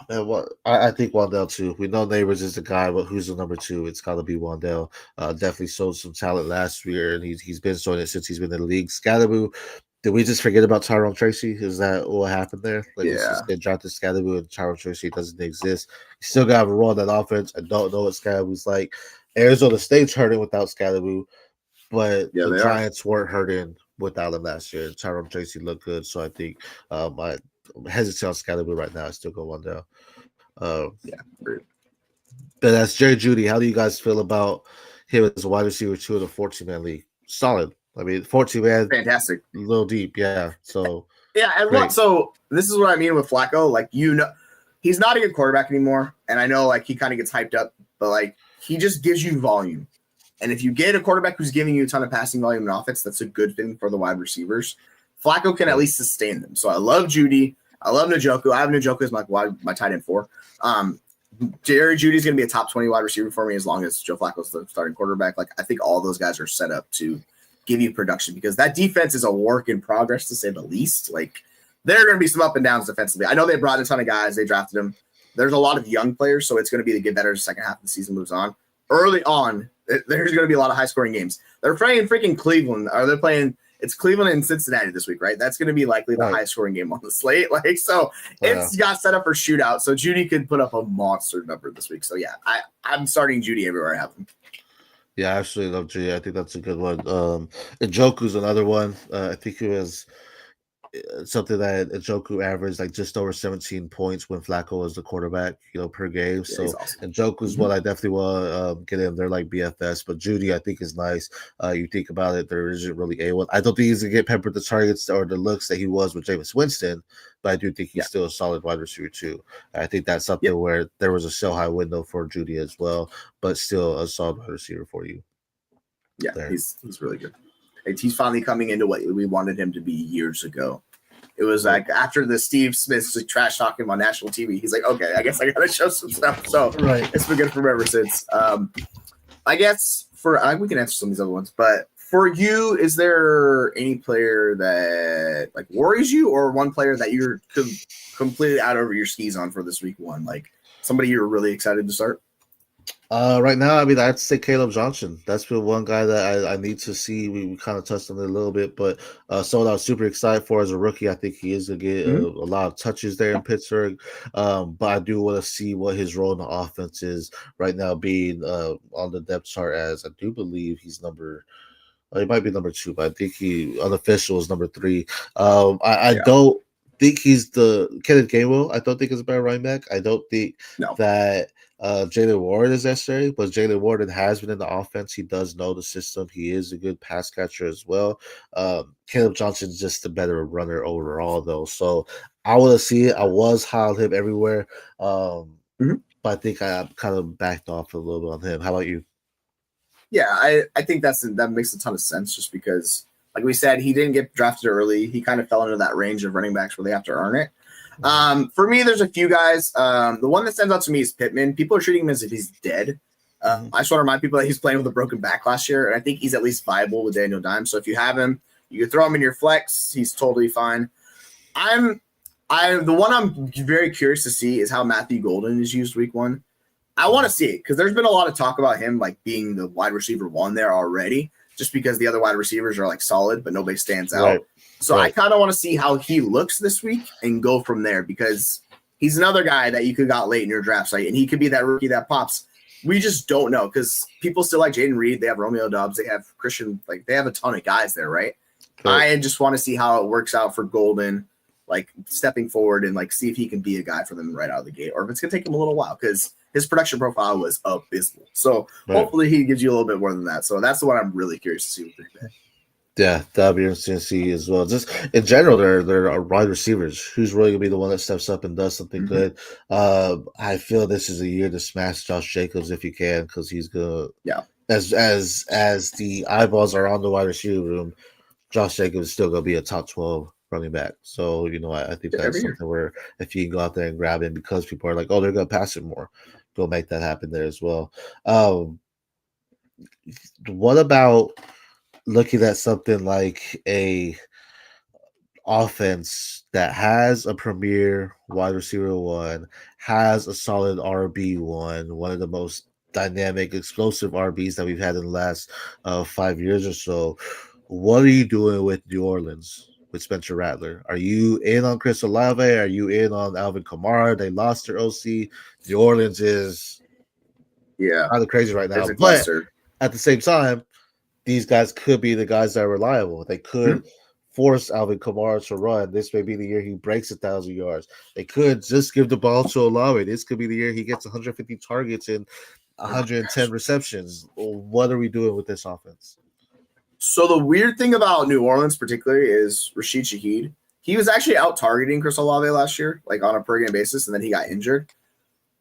man, I think Wandale too. We know Neighbors is the guy, but who's the number 2? It's got to be Wandale. Definitely showed some talent last year, and he's been showing it since he's been in the league. Scatterboo. Did we just forget about Tyrone Tracy? Is that what happened there? Like, it's just get drafted Scatterboo and Tyrone Tracy doesn't exist. You still got to run that offense. I don't know what Scatterboo's like. Arizona State's hurting without Scatterboo, but the Giants weren't hurting without him last year. Tyrone Tracy looked good, so I think I hesitate on Scatterboo right now. I still go one down. But that's Jerry Jeudy. How do you guys feel about him as a wide receiver 2 in the 14-man league? Solid. I mean, 14-man, fantastic, a little deep, yeah. So so this is what I mean with Flacco. Like, he's not a good quarterback anymore, and I know like he kind of gets hyped up, but like he just gives you volume. And if you get a quarterback who's giving you a ton of passing volume and offense, that's a good thing for the wide receivers. Flacco can at least sustain them. So I love Jeudy. I love Njoku. I have Njoku as my tight end 4. Jerry Judy's going to be a top 20 wide receiver for me as long as Joe Flacco's the starting quarterback. Like, I think all those guys are set up to give you production because that defense is a work in progress, to say the least. Like, there are going to be some up and downs defensively. I know they brought in a ton of guys. They drafted them. There's a lot of young players, so it's going to be to get better as the second half of the season moves on. Early on, there's going to be a lot of high-scoring games. They're playing freaking Cleveland, or they're playing – it's Cleveland and Cincinnati this week, right? That's going to be likely the highest scoring game on the slate. Like, so it's got set up for shootout. So Jeudy could put up a monster number this week. So yeah, I'm starting Jeudy everywhere I have him. Yeah, I absolutely love Jeudy. I think that's a good one. Njoku's another one. I think it was something that Njoku averaged like just over 17 points when Flacco was the quarterback, per game. Yeah, so awesome. Njoku's what I definitely want to get in. They're like BFS, but Jeudy I think is nice. You think about it, there isn't really a one. I don't think he's gonna get peppered the targets or the looks that he was with Jameis Winston, but I do think he's still a solid wide receiver too. I think that's something where there was a sell high window for Jeudy as well, but still a solid wide receiver for you. Yeah, he's really good. He's finally coming into what we wanted him to be years ago. It was like after the Steve Smith's trash talking on national TV, he's like, okay, I guess I got to show some stuff. So it's been good for him ever since. I guess we can answer some of these other ones, but for you, is there any player that like worries you or one player that you're completely out over your skis on for this week 1? Like somebody you're really excited to start? Right now, I mean, I'd say Caleb Johnson. That's been one guy that I need to see. We kind of touched on it a little bit, but someone I was super excited for as a rookie. I think he is going to get a lot of touches there in Pittsburgh. But I do want to see what his role in the offense is right now, being on the depth chart as I do believe he's he might be number 2, but I think he unofficial is number 3. I don't think he's the Kenneth Gainwell. I don't think he's a better running back. I don't think that Jalen Warren is necessary, but Jalen Warren has been in the offense. He does know the system. He is a good pass catcher as well. Caleb Johnson's just a better runner overall, though. So I want to see it. I was high on him everywhere, but I think I kind of backed off a little bit on him. How about you? Yeah, I think that makes a ton of sense just because, like we said, he didn't get drafted early. He kind of fell into that range of running backs where they have to earn it. For me, there's a few guys. The one that stands out to me is Pittman. People are treating him as if he's dead. I just want to remind people that he's playing with a broken back last year, and I think he's at least viable with Daniel Dimes. So if you have him, you can throw him in your flex. He's totally fine. The one I'm very curious to see is how Matthew Golden is used week 1. I want to see it because there's been a lot of talk about him like being the wide receiver one there already, just because the other wide receivers are like solid, but nobody stands out. Right. So I kind of want to see how he looks this week and go from there because he's another guy that you could got late in your draft site, and he could be that rookie that pops. We just don't know because people still like Jaden Reed. They have Romeo Doubs. They have Christian. Like they have a ton of guys there, right? I just want to see how it works out for Golden, like stepping forward and like see if he can be a guy for them right out of the gate, or if it's gonna take him a little while because his production profile was abysmal. So hopefully he gives you a little bit more than that. So that's the one I'm really curious to see with Green Bay. Yeah, that'll be interesting to see as well. Just in general, they're wide receivers. Who's really gonna be the one that steps up and does something good? I feel this is a year to smash Josh Jacobs if you can, because he's gonna. Yeah. As the eyeballs are on the wide receiver room, Josh Jacobs is still gonna be a top 12 running back. So I think that's something where if you can go out there and grab him because people are like, oh, they're gonna pass it more, go make that happen there as well. What about looking at something like a offense that has a premier wide receiver one, has a solid RB one of the most dynamic, explosive RBs that we've had in the last 5 years or so? What are you doing with New Orleans with Spencer Rattler? Are you in on Chris Olave? Are you in on Alvin Kamara? They lost their OC. New Orleans is kind of crazy right now, but at the same time, these guys could be the guys that are reliable. They could force Alvin Kamara to run. This may be the year he breaks 1,000 yards. They could just give the ball to Olave. This could be the year he gets 150 targets and 110 receptions. What are we doing with this offense? So the weird thing about New Orleans particularly is Rashid Shaheed. He was actually out targeting Chris Olave last year, like on a per game basis, and then he got injured.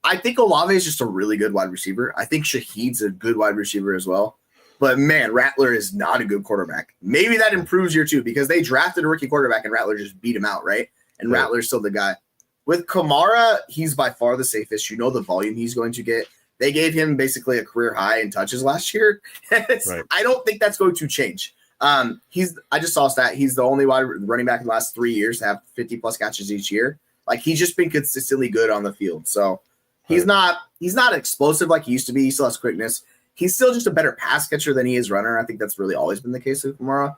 I think Olave is just a really good wide receiver. I think Shaheed's a good wide receiver as well. But man, Rattler is not a good quarterback. Maybe that improves year two because they drafted a rookie quarterback and Rattler just beat him out, right? And Rattler's still the guy. With Kamara, he's by far the safest. You know the volume he's going to get. They gave him basically a career high in touches last year. I don't think that's going to change. I just saw a stat. He's the only wide running back in the last 3 years to have 50 plus catches each year. Like he's just been consistently good on the field. So he's not explosive like he used to be. He still has quickness. He's still just a better pass catcher than he is runner. I think that's really always been the case with Kamara.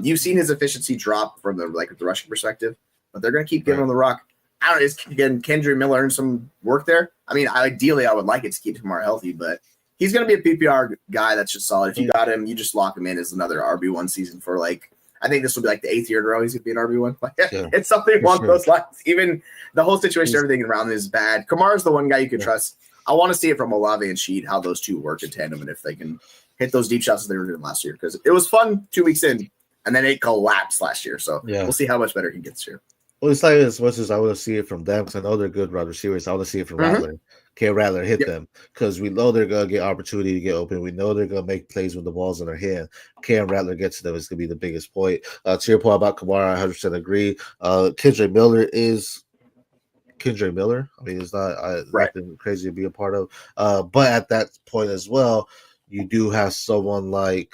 You've seen his efficiency drop from the rushing perspective, but they're going to keep giving him the rock. I don't know. Can Kendrick Miller earn some work there? I mean, ideally, I would like it to keep Kamara healthy, but he's going to be a PPR guy that's just solid. If you got him, you just lock him in as another RB1 season for I think this will be like the 8th year in a row he's going to be an RB1. It's something along those lines. Even the whole situation, everything around is bad. Kamara's the one guy you can trust. I want to see it from Olave and Sheed, how those two work in tandem and if they can hit those deep shots as they were doing last year. Because it was fun 2 weeks in, and then it collapsed last year. So we'll see how much better he gets here. Well, it's like as much as I want to see it from them, because I know they're good wide receivers. I want to see it from Rattler. Can Rattler hit them? Because we know they're going to get opportunity to get open. We know they're going to make plays when the ball's in their hand. Can Rattler get to them is going to be the biggest point. To your point about Kamara, I 100% agree. Kendrick Miller is Kendrick Miller. I mean, it's not nothing crazy to be a part of. But at that point as well, you do have someone like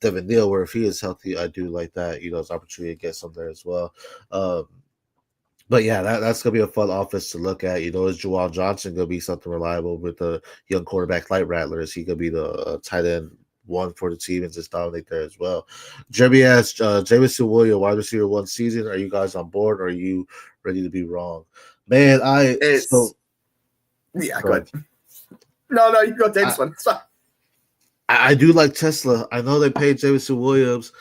Devin Neal, where if he is healthy, I do like that. His opportunity to get some there as well. But yeah, that's gonna be a fun offense to look at. Is Juwan Johnson gonna be something reliable with the young quarterback like Rattler? Is he gonna be the tight end one for the team and just dominate there as well? Jeremy asked, Jameson Williams, wide receiver 1 season. Are you guys on board? Or are you ready to be wrong? Man, go ahead. No, you go take this one. It's fine. I do like Tesla. I know they paid Jameson Williams,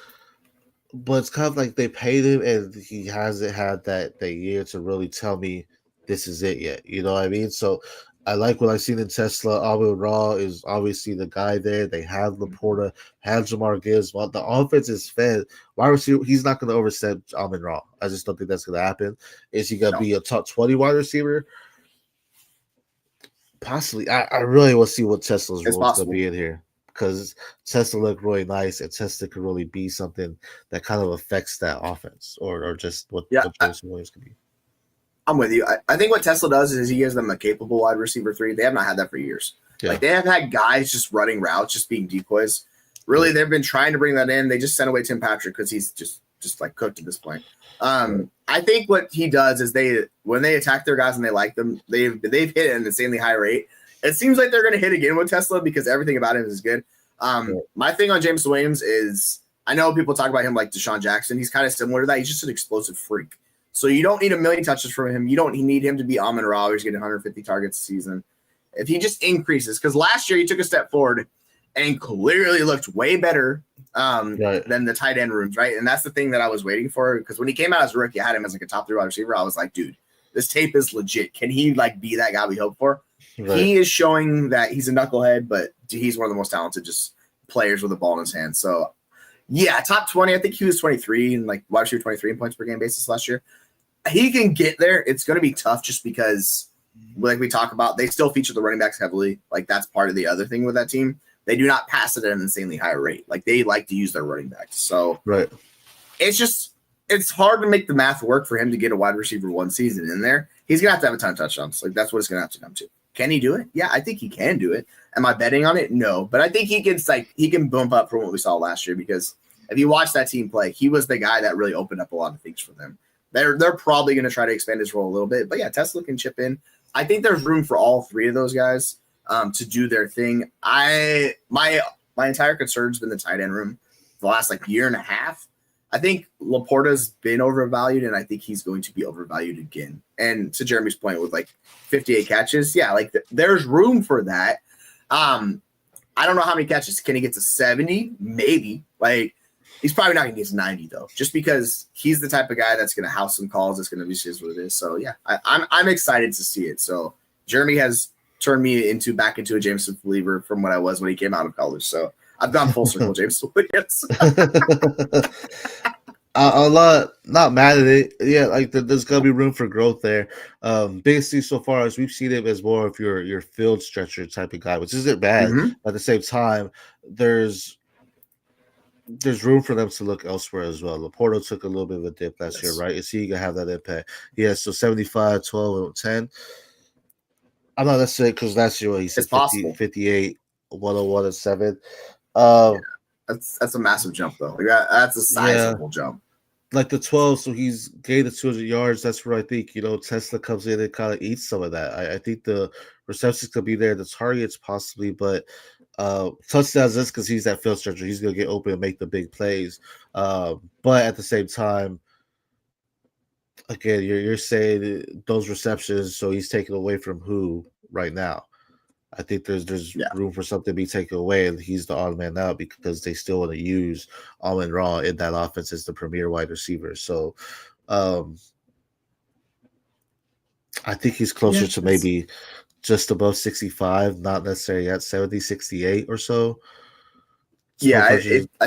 but it's kind of like they paid him and he hasn't had that year to really tell me this is it yet. You know what I mean? So I like what I've seen in Tesla. Amon Ra is obviously the guy there. They have Laporta, have Jamar Gibbs. Well, the offense is fed. Wide receiver, he's not going to overstep Amon Ra. I just don't think that's going to happen. Is he going to be a top 20 wide receiver? Possibly. I really want to see what Tesla's role is going to be in here. Because Tesla looked really nice, and Tesla could really be something that kind of affects that offense, or just what Jameson Williams could be. I'm with you. I think what Tesla does is he gives them a capable wide receiver 3. They have not had that for years. Yeah. They have had guys just running routes, just being decoys. Really, they've been trying to bring that in. They just sent away Tim Patrick because he's just cooked at this point. I think what he does is when they attack their guys and they like them, they've hit at an insanely high rate. It seems like they're going to hit again with Tesla because everything about him is good. My thing on James Williams is I know people talk about him like Deshaun Jackson. He's kind of similar to that. He's just an explosive freak. So you don't need a million touches from him. You don't need him to be Amon-Ra. He's getting 150 targets a season. If he just increases, because last year he took a step forward and clearly looked way better than the tight end rooms, right? And that's the thing that I was waiting for, because when he came out as a rookie, I had him as like a top 3 wide receiver. I was like, dude, this tape is legit. Can he like be that guy we hope for? Right. He is showing that he's a knucklehead, but he's one of the most talented just players with a ball in his hand. So yeah, top 20. I think he was 23 and like wide receiver 23 in points per game basis last year. He can get there. It's going to be tough just because, like we talk about, they still feature the running backs heavily. Like that's part of the other thing with that team. They do not pass it at an insanely high rate. Like they like to use their running backs. So right, it's hard to make the math work for him to get a wide receiver 1 season in there. He's gonna have to have a ton of touchdowns. Like that's what it's gonna have to come to. Can he do it? Yeah, I think he can do it. Am I betting on it? No, but I think he can bump up from what we saw last year, because if you watch that team play, he was the guy that really opened up a lot of things for them. They're probably going to try to expand his role a little bit, but yeah, Tesla can chip in. I think there's room for all 3 of those guys to do their thing. My entire concern's been the tight end room the last like year and a half. I think Laporta's been overvalued, and I think he's going to be overvalued again. And to Jeremy's point with like 58 catches, yeah, like there's room for that. I don't know how many catches. Can he get to 70? Maybe. Like he's probably not going to get to 90 though, just because he's the type of guy that's going to house some calls. It's going to be just what it is. So yeah, I'm excited to see it. So Jeremy has turned me back into a Jameson believer from what I was when he came out of college. So I've gone full circle, Jameson Williams. I'm not mad at it. Yeah, like there's gonna be room for growth there. Biggest thing so far is we've seen him as more of your field stretcher type of guy, which isn't bad. Mm-hmm. At the same time, there's room for them to look elsewhere as well. Laporta took a little bit of a dip last year, right? Is he gonna have that impact? Yeah, so 75, 12, and 10. I'm not necessarily, because last year he said 50, 58, 101, and 7. That's a massive jump though. Like that's a sizable jump. Like the 12, so he's gained the 200 yards. That's where I think Tesla comes in and kind of eats some of that. I think the receptions could be there, the targets possibly, but touchdowns is because he's that field stretcher. He's gonna get open and make the big plays. But at the same time, again, you're saying those receptions, so he's taken away from who right now? I think there's room for something to be taken away, and he's the odd man out because they still want to use Amon-Ra in that offense as the premier wide receiver. So I think he's closer to maybe just above 65, not necessarily at 70, 68 or so. I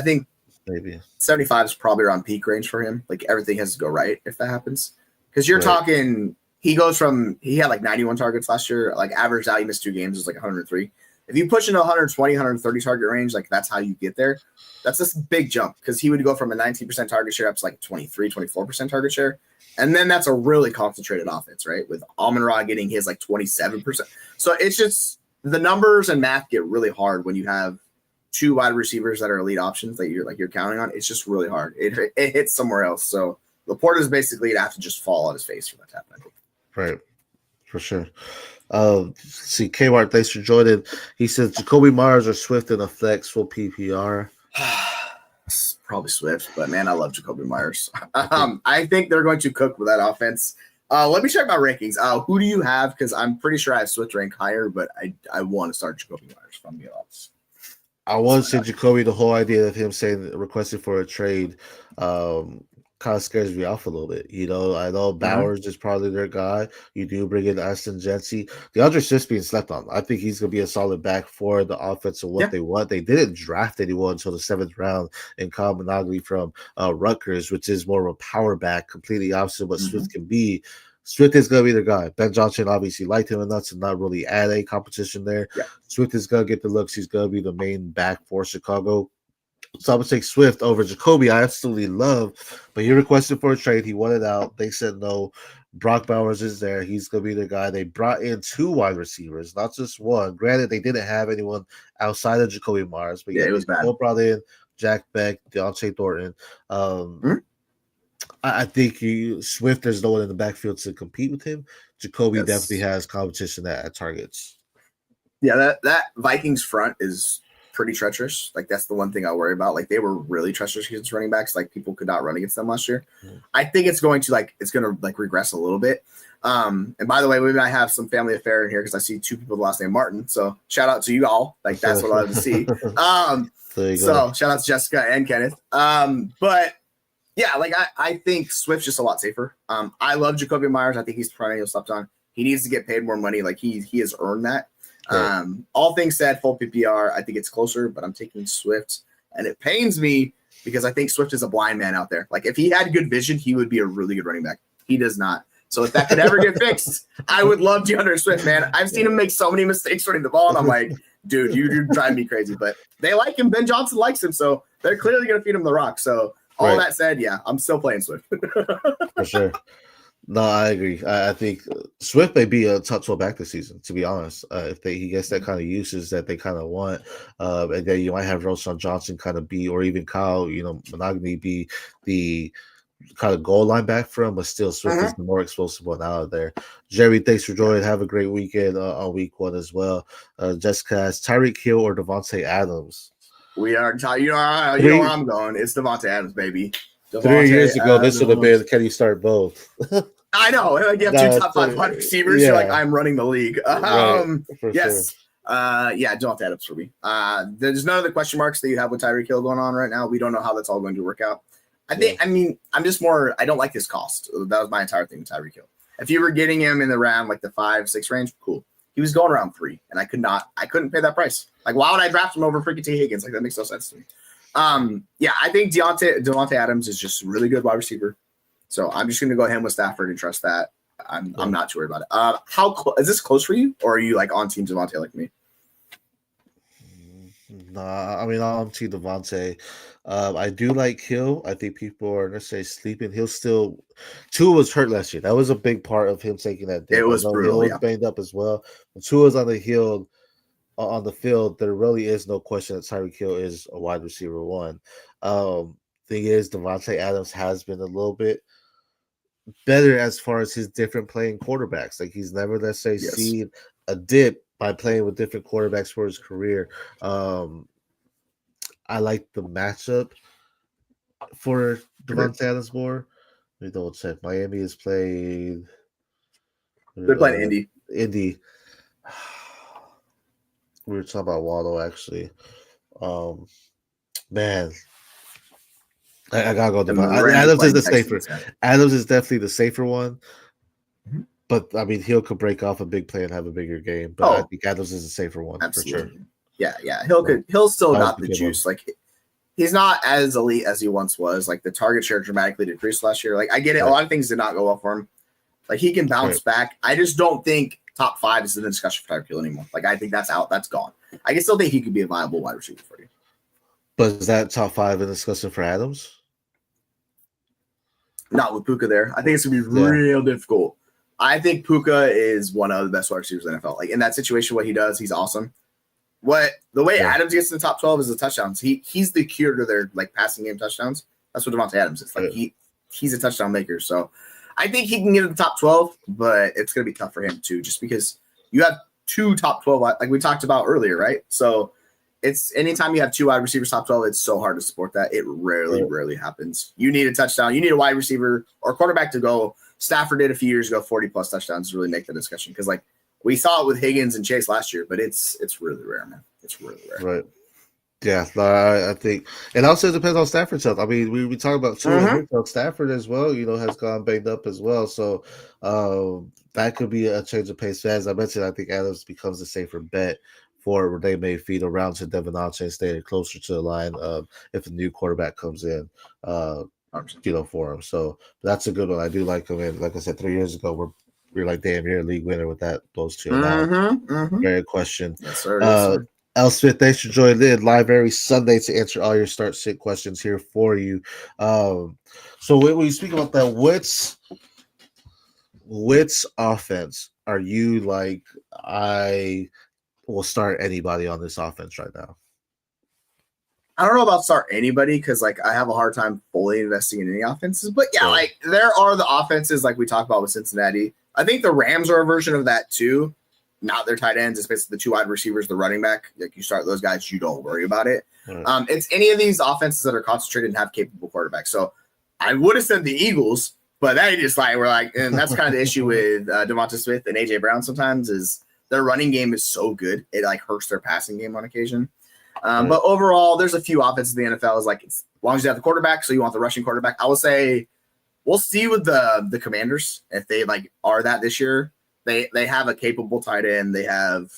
think maybe 75 is probably around peak range for him. Like everything has to go right if that happens. Because you're talking, he had like 91 targets last year, like averaged out, he missed 2 games, it was like 103. If you push into 120, 130 target range, like that's how you get there. That's a big jump, because he would go from a 19% target share up to like 23, 24% target share. And then that's a really concentrated offense, right? With Amon-Ra getting his like 27%. So it's just the numbers and math get really hard when you have 2 wide receivers that are elite options that you're counting on. It's just really hard. It hits somewhere else. So Laporta is basically have to just fall on his face for that to happen. Right, for sure. See, Kmart, thanks for joining. He says Jacoby Myers or Swift in a flex full PPR. Probably Swift, but man, I love Jacoby Myers. I think they're going to cook with that offense. Let me check my rankings. Who do you have? Because I'm pretty sure I have Swift ranked higher, but I want to start Jacoby Myers from the offense. I want to say Jacoby. The whole idea of him requesting for a trade kind of scares me off a little bit. I know Bowers is probably their guy. You do bring in Aston Jency. DeAndre Swift's being slept on. I think he's going to be a solid back for the offense of what they want. They didn't draft anyone until the 7th round in Kyle Monogly from Rutgers, which is more of a power back, completely opposite of what Swift can be. Swift is going to be their guy. Ben Johnson obviously liked him enough to not really add a competition there. Yeah. Swift is going to get the looks. He's going to be the main back for Chicago. So I would take Swift over Jacoby. I absolutely love, but he requested for a trade. He wanted out. They said no. Brock Bowers is there. He's going to be the guy. They brought in 2 wide receivers, not just one. Granted, they didn't have anyone outside of Jacoby Myers, but it was bad. Both brought in Jack Beck, Deontay Thornton. I think Swift, there's no one in the backfield to compete with him. Jacoby definitely has competition at targets. Yeah, that Vikings front is pretty treacherous. Like that's the one thing I worry about. Like they were really treacherous against running backs. Like people could not run against them last year. I think it's going to regress a little bit. And by the way, we might have some family affair in here because I see two people with the last name Martin. So shout out to you all. Like that's what I love to see. So shout out to Jessica and Kenneth. But yeah, like I think Swift's just a lot safer. I love Jacoby Myers. I think he's perennial slept on. He needs to get paid more money. Like he has earned that. Right. All things said, full PPR, I think it's closer, but I'm taking Swift, and it pains me because I think Swift is a blind man out there. Like if he had good vision, he would be a really good running back. He does not. So if that could ever get fixed, I would love DeAndre Swift, man. I've seen him make so many mistakes running the ball, and I'm like, dude, you drive me crazy. But they like him. Ben Johnson likes him, so they're clearly going to feed him the rock. So all that said, yeah, I'm still playing Swift. For sure. No, I agree. I think Swift may be a top 12 back this season, to be honest. If he gets that kind of usage that they kind of want, and then you might have Roschon Johnson kind of be, or even Kyle, Monogamy be the kind of goal line back for him, but still Swift is the more explosive one out of there. Jerry, thanks for joining. Have a great weekend on week 1 as well. Jessica has Tyreek Hill or Devontae Adams. We are, you know where I'm going. It's Devontae Adams, baby. 3 years ago, this would have been, can you start both? I know. Like you have two top 5 wide receivers. Yeah. You're like, I'm running the league. Yes. Sure. Yeah, Devontae Adams for me. There's none of the question marks that you have with Tyreek Hill going on right now. We don't know how that's all going to work out. I don't like his cost. That was my entire thing with Tyreek Hill. If you were getting him in the round, like the 5-6 range, cool. He was going around 3, and I couldn't pay that price. Like, why would I draft him over freaking T. Higgins? Like, that makes no sense to me. I think Devontae Adams is just a really good wide receiver. So I'm just going to go ahead with Stafford and trust that. I'm not too worried about it. Is this close for you, or are you like on Team Devontae like me? Nah, I mean, I'm on Team Devontae. I do like Hill. I think people are necessarily sleeping. Hill still, Tua was hurt last year. That was a big part of him taking that dip. It was brutal. Hill was banged up as well. When Tua's on the field, there really is no question that Tyreek Hill is a wide receiver 1. Thing is, Devontae Adams has been a little bit better as far as his different playing quarterbacks. Like he's never necessarily seen a dip by playing with different quarterbacks for his career. I like the matchup for Devontae Adams more. Let me double check. Miami has played. They're playing Indy. Indy. We were talking about Waddle actually. Man. I gotta go Devontae. Adams is the safer. Adams is definitely the safer one. Mm-hmm. But I mean, Hill could break off a big play and have a bigger game. But I think Adams is a safer one for sure. Yeah. Hill's still got the juice. Like he's not as elite as he once was. Like the target share dramatically decreased last year. Like I get it. Right. A lot of things did not go well for him. Like he can bounce back. I just don't think top 5 is in the discussion for Tyreek Hill anymore. Like I think that's out. That's gone. I can still think he could be a viable wide receiver for you. But is that top 5 in the discussion for Adams? Not with Puka there. I think it's going to be real difficult. I think Puka is one of the best wide receivers in the NFL. Like in that situation, what he does, he's awesome. The way Adams gets in the top 12 is the touchdowns. He's the cure to their like passing game touchdowns. That's what Devontae Adams is. Like he's a touchdown maker. So I think he can get in the top 12, but it's going to be tough for him too, just because you have 2 top 12, like we talked about earlier, right? So it's anytime you have 2 wide receivers top 12, it's so hard to support that. It rarely happens. You need a touchdown. You need a wide receiver or quarterback to go. Stafford did a few years ago, 40+ touchdowns to really make the discussion. Because like we saw it with Higgins and Chase last year, but it's really rare, man. It's really rare. Right. Yeah, I think, and also it depends on Stafford's health. I mean, we talk about Stafford as well. Has gone banged up as well. So that could be a change of pace. As I mentioned, I think Adams becomes a safer bet for they may feed around to Devin Archer and stay closer to the line if a new quarterback comes in, for him. So that's a good one. I do like him. And like I said, 3 years ago, we're like, damn, you're a league winner with those 2. Very question. Yes, sir. L. Smith, thanks for joining in live every Sunday to answer all your start-sit questions here for you. So when you speak about that, which offense are you like, I will start anybody on this offense right now? I don't know about start anybody because like I have a hard time fully investing in any offenses, but like there are the offenses like we talked about with Cincinnati. I think the Rams are a version of that too. not their tight ends. It's basically the 2 wide receivers, the running back. Like you start those guys, you don't worry about it. Right. It's any of these offenses that are concentrated and have capable quarterbacks. So I would have said the Eagles, but that just like we're like, and that's kind of the issue with Devonta Smith and AJ Brown. Sometimes is their running game is so good it like hurts their passing game on occasion. Right. But overall, there's a few offenses in the NFL is like as long as you have the quarterback, so you want the rushing quarterback. I will say we'll see with the Commanders if they like are that this year. They have a capable tight end. They have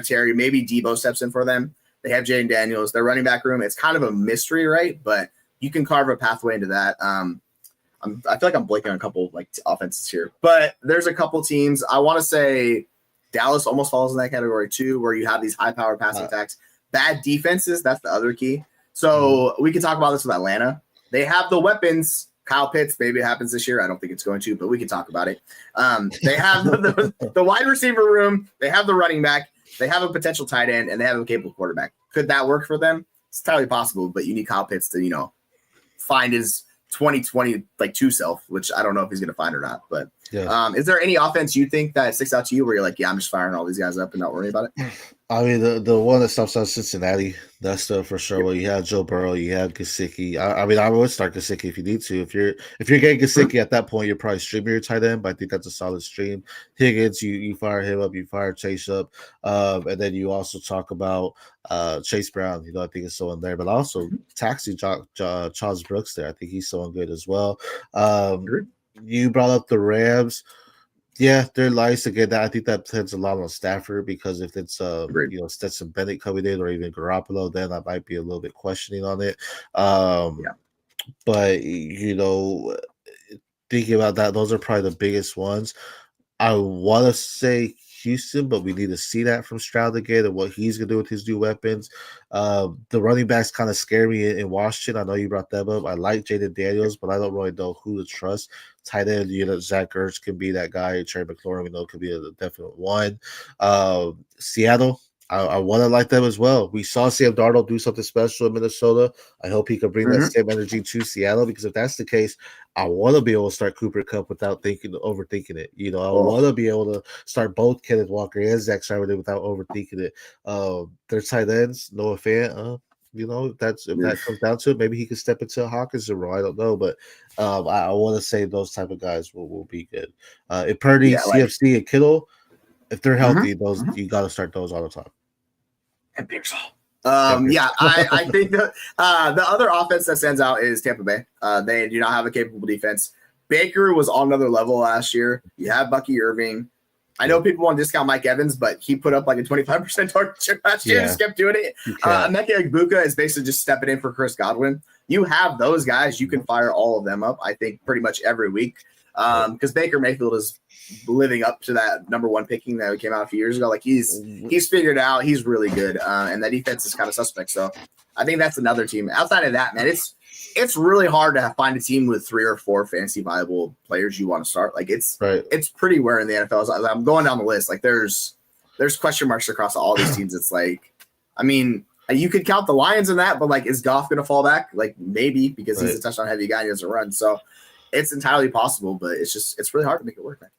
Terry. Maybe Debo steps in for them. They have Jaden Daniels. Their running back room. It's kind of a mystery, right? But you can carve a pathway into that. I feel like I'm blanking on a couple like offenses here, but there's a couple teams. I want to say Dallas almost falls in that category too, where you have these high-powered passing attacks, bad defenses. That's the other key. So we can talk about this with Atlanta. They have the weapons. Kyle Pitts, maybe it happens this year. I don't think it's going to, but we can talk about it. They have the wide receiver room. They have the running back. They have a potential tight end, and they have a capable quarterback. Could that work for them? It's entirely possible, but you need Kyle Pitts to, find his 2020 like 2 self, which I don't know if he's going to find or not. But is there any offense you think that sticks out to you where you're like, yeah, I'm just firing all these guys up and not worrying about it? I mean, the one that stops out Cincinnati, that's the for sure. Well, you have Joe Burrow, you have Gesicki. I mean, I would start Gesicki if you need to. If you're getting Gesicki at that point, you're probably streaming your tight end, but I think that's a solid stream. Higgins, you fire him up, you fire Chase up, and then you also talk about Chase Brown. I think it's someone there, but also taxi Charles Brooks there. I think he's someone good as well. You brought up the Rams. Yeah, they're nice again. I think that depends a lot on Stafford because if it's Stetson Bennett coming in or even Garoppolo, then I might be a little bit questioning on it. But thinking about that, those are probably the biggest ones. I want to say Houston, but we need to see that from Stroud again and what he's going to do with his new weapons. The running backs kind of scare me in Washington. I know you brought them up. I like Jaden Daniels, but I don't really know who to trust. Tight end, Zach Ertz can be that guy. Terry McLaurin, we know, could be a definite one. Seattle, I want to like them as well. We saw Sam Darnold do something special in Minnesota. I hope he can bring that same energy to Seattle because if that's the case, I want to be able to start Cooper Kupp without overthinking it. I want to be able to start both Kenneth Walker and Zach Charbonnet without overthinking it. Their tight ends, Noah Fant, if that comes down to it, maybe he could step into a Hawkinson role. I don't know, but I want to say those type of guys will be good. If Purdy, CFC, and Kittle, if they're healthy, those you got to start those all the time. And Pearsall. I think the other offense that stands out is Tampa Bay. They do not have a capable defense. Baker was on another level last year. You have Bucky Irving. I know people want to discount Mike Evans, but he put up like a 25% target share last year and just kept doing it. Emeka Egbuka is basically just stepping in for Chris Godwin. You have those guys. You can fire all of them up, I think, pretty much every week because Baker Mayfield is living up to that number 1 picking that came out a few years ago. Like he's figured out. He's really good. And that defense is kind of suspect. So I think that's another team. Outside of that, man, it's really hard to find a team with 3 or 4 fantasy viable players you want to start. Like it's pretty rare in the NFL. I'm going down the list. Like there's question marks across all these teams. It's like, I mean, you could count the Lions in that, but like, is Goff going to fall back? Like maybe because he's a touchdown heavy guy and he doesn't run. So it's entirely possible, but it's really hard to make it work, man.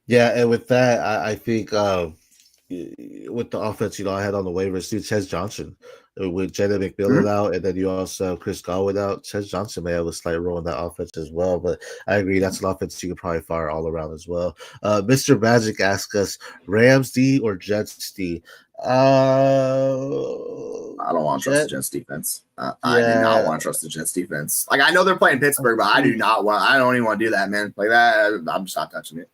Yeah, and with that, I think with the offense, I had on the waivers too, Ches Johnson with Jada McMillan out, and then you also have Chris Godwin out. Ches Johnson may have a slight role in that offense as well, but I agree that's an offense you could probably fire all around as well. Mr. Magic asks us, Rams D or Jets D? I don't want to trust the Jets defense. I do not want to trust the Jets defense. Like I know they're playing Pittsburgh, but I don't even want to do that, man. Like that, I'm just not touching it.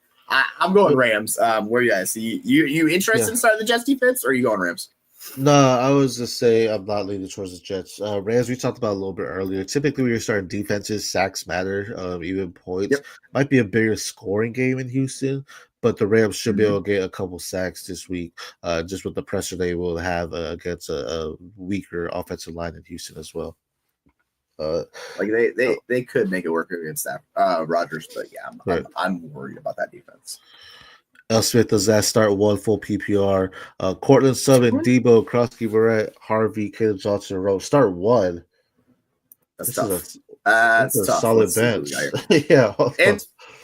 I'm going Rams. Where are you guys? You interested in starting the Jets defense, or are you going Rams? No, I was just say I'm not leaning towards the Jets. Rams, we talked about a little bit earlier. Typically, when you're starting defenses, sacks matter, even points. Might be a bigger scoring game in Houston, but the Rams should be able to get a couple sacks this week, just with the pressure they will have against a weaker offensive line in Houston as well. Like they could make it work against that Rodgers, but I'm worried about that defense. L. Smith does that start 1 full PPR. Cortland Sutton, Debo, Krosky, Barrett, Harvey, Caleb Johnson, Rose. Start 1. That's tough. That's a tough. solid bench. Yeah.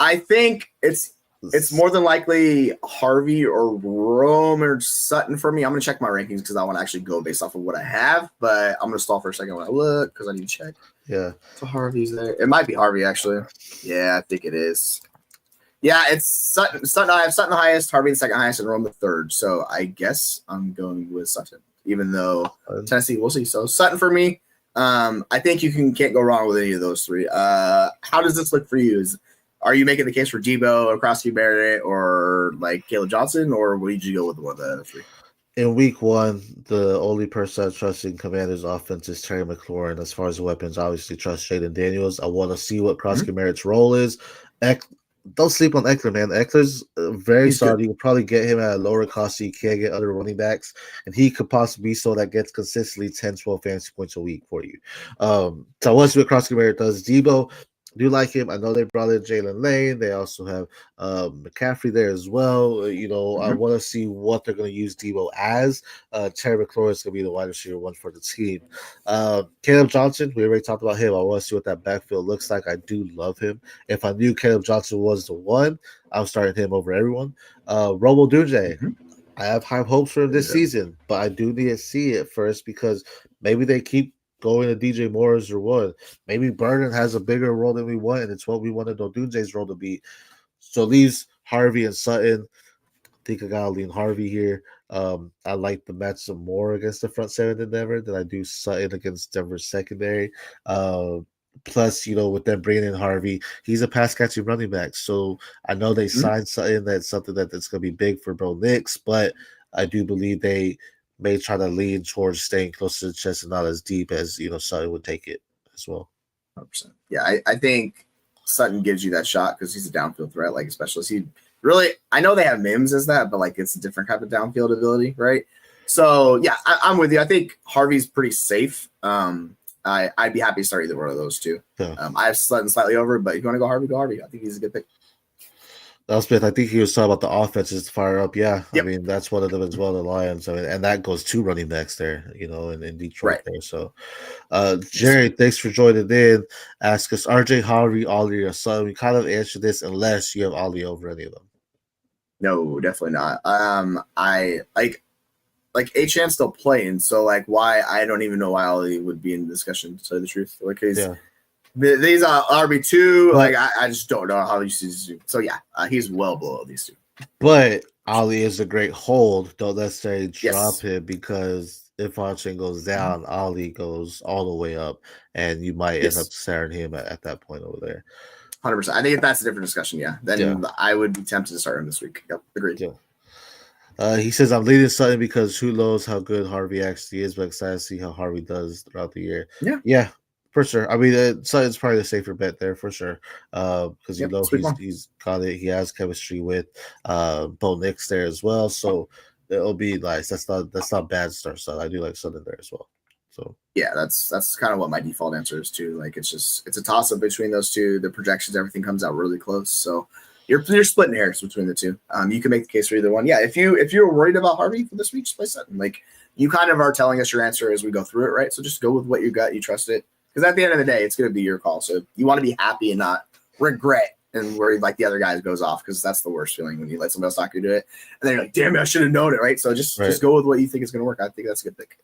I think it's It's more than likely Harvey or Rome or Sutton for me. I'm going to check my rankings because I want to actually go based off of what I have, but I'm going to stall for a second when I look because I need to check. Yeah. So Harvey's there. It might be Harvey, actually. Yeah, I think it is. Yeah, it's Sutton. I have Sutton the highest, Harvey the second highest, and Rome the third. So I guess I'm going with Sutton, even though Tennessee, we'll see. So Sutton for me. I think you can't go wrong with any of those three. How does this look for you? Are you making the case for Debo or Crosby Barrett or like Caleb Johnson, or would you go with one of the other three? In week one, the only person I trust in Commanders' offense is Terry McLaurin. As far as weapons, obviously trust Jaden Daniels. I want to see what Crosby Barrett's role is. Don't sleep on Eckler, man. Eckler's very solid. You can probably get him at a lower cost so you can't get other running backs. And he could possibly be so that gets consistently 10, 12 fantasy points a week for you. So I want to see what Crosby Barrett does. Debo, I do like him. I know they brought in Jalen Lane. They also have McCaffrey there as well. I want to see what they're going to use Debo as. Terry McLaurin is going to be the wide receiver one for the team. Caleb Johnson, we already talked about him. I want to see what that backfield looks like. I do love him. If I knew Caleb Johnson was the one, I'm starting him over everyone. Romo Dunjay. I have high hopes for him this season, but I do need to see it first because maybe they keep going to DJ Moore as their one. Maybe Burden has a bigger role than we want, and it's what we wanted Odunje's role to be. So leaves Harvey and Sutton. I think I gotta lean Harvey here. I like the match some more against the front seven in Denver than I do Sutton against Denver's secondary. Plus, with them bringing in Harvey, he's a pass catching running back. So I know they signed Sutton. That's something that's going to be big for Bo Nix, but I do believe they may try to lean towards staying close to the chest and not as deep as Sutton would take it as well. 100%. Yeah, I think Sutton gives you that shot because he's a downfield threat, like especially I know they have Mims as that, but like it's a different type of downfield ability, right? So yeah, I'm with you. I think Harvey's pretty safe. I'd be happy to start either one of those two. Yeah. I have Sutton slightly over, but if you want to go Harvey, go Harvey. I think he's a good pick. Elspeth, I think he was talking about the offenses to fire up. Yeah, yep. I mean, that's one of them as well, the Lions. I mean, and that goes two running backs there, in Detroit there. So, Jerry, thanks for joining in. Ask us, RJ, Harvey, Ollie, or Sutton. We kind of answered this unless you have Ollie over any of them. No, definitely not. I like Achan's still playing, so like why I don't even know why Ollie would be in the discussion, to tell you the truth. Like these are RB2. Like I just don't know how he's used. So yeah, he's well below these two. But Ollie is a great hold. Don't necessarily drop him because if Archie goes down, Ollie goes all the way up, and you might end up starting him at that point over there. 100%. I think if that's a different discussion, then I would be tempted to start him this week. Yep, agreed. Yeah. He says, I'm leading Sutton because who knows how good Harvey actually is, but excited to see how Harvey does throughout the year. Yeah, for sure. I mean, Sutton's probably the safer bet there for sure. Because he's got it. He has chemistry with Bo Nix there as well. So it'll be nice. That's not bad start. So I do like Sutton there as well. So yeah, that's kind of what my default answer is too. Like it's a toss up between those two. The projections, everything comes out really close. So you're splitting hairs between the two. You can make the case for either one. Yeah, if you're worried about Harvey for this week, just play Sutton. Like you kind of are telling us your answer as we go through it, right? So just go with what you got. You trust it because at the end of the day, it's going to be your call. So you want to be happy and not regret and worried like the other guy goes off because that's the worst feeling when you let somebody else talk you do it and then you're like, damn it, I should have known it, right? So just go with what you think is going to work. I think that's a good pick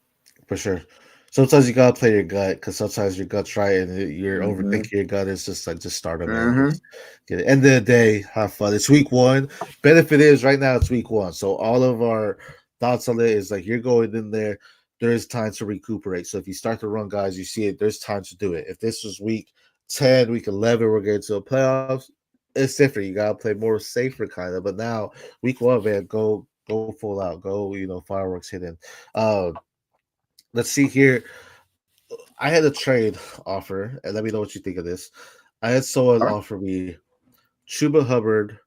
for sure. Sometimes you gotta play your gut because sometimes your gut's right and you're overthinking your gut. It's just like just start them. Get it. End of the day, have fun. It's week one. Benefit is right now it's week one, so all of our thoughts on it is like you're going in there. There is time to recuperate. So if you start to run, guys, you see it. There's time to do it. If this was week 10, week 11, we're getting to the playoffs. It's different. You gotta play more safer kind of. But now week one, man, go full out. Go, fireworks hitting. Let's see here. I had a trade offer, and let me know what you think of this. I had someone offer me Chuba Hubbard,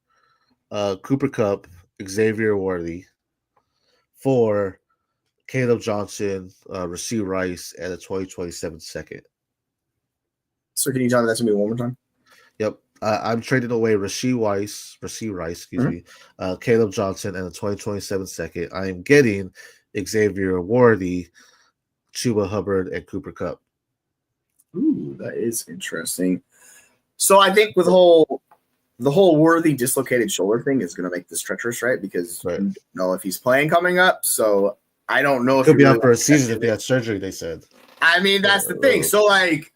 Cooper Kupp, Xavier Worthy for Caleb Johnson, Rasheed Rice, and a 2027 second. So can you tell me that to me one more time? Yep. I'm trading away Rasheed Rice, Caleb Johnson, and a 2027 second. I am getting Xavier Worthy, Chuba Hubbard, and Cooper Kupp. Ooh, that is interesting. So I think with whole the whole Worthy dislocated shoulder thing is going to make this treacherous, right? Because Right. you don't know if he's playing coming up. So I don't know if Could he be really out for a wants to season test if he it. had surgery. They said. I mean, that's the thing. So like,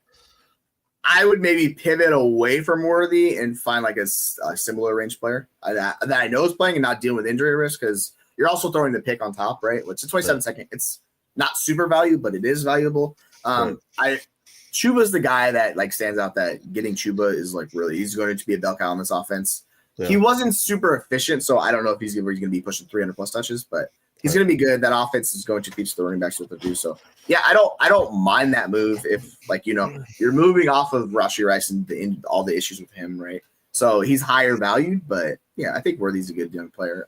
I would maybe pivot away from Worthy and find like a similar range player that I know is playing and not dealing with injury risk, because you're also throwing the pick on top, right? Which is 27-second. It's not super value, but it is valuable. Chuba's the guy that like stands out, that getting Chuba is like really, he's going to be a bell cow on this offense. Yeah. He wasn't super efficient, so I don't know if he's going to be pushing 300 plus touches, but he's going to be good. That offense is going to teach the running backs what to do. So yeah, I don't mind that move if like, you know, you're moving off of Rashee Rice and all the issues with him, right? So he's higher valued, but yeah, I think Worthy's a good young player.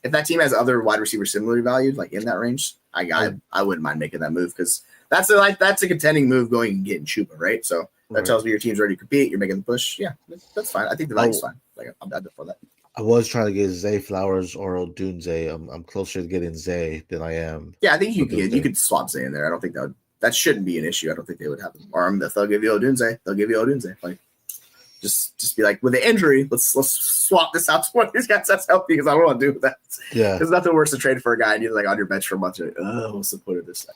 If that team has other wide receivers similarly valued, like in that range, I wouldn't mind making that move, because that's a contending move going and getting Chuba, right? So that tells me your team's ready to compete. You're making the push. Yeah, that's fine. I think the value's fine. Like I'm down for that. I was trying to get Zay Flowers or Odunze. I'm closer to getting Zay than I am. Yeah, I think you could swap Zay in there. I don't think that shouldn't be an issue. I don't think they would have them. Or if they'll give you Odunze, they'll give you Odunze. Like just be like, with the injury, let's swap this out to one of these guys that's healthy, because I don't want to do that. Yeah, there's nothing worse to trade for a guy and you're like on your bench for a month. Like, what's the point of this?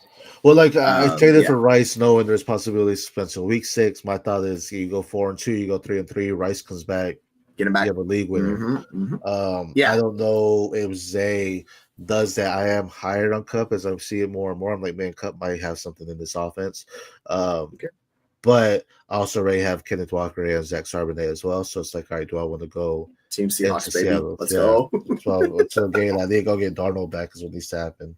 Well, like I traded for Rice, knowing there's possibility Spencer week 6. My thought is you go 4-2, you go 3-3. Rice comes back, get him back. You have a league winner. I don't know if Zay does that. I am higher on Cup as I see it more and more. I'm like, man, Cup might have something in this offense. But I also already have Kenneth Walker and Zach Charbonnet as well. So it's like, all right, do I want to go Team Seahawks, baby? Seattle? Let's go. It's a game. I did go get Darnold back is what needs to happen.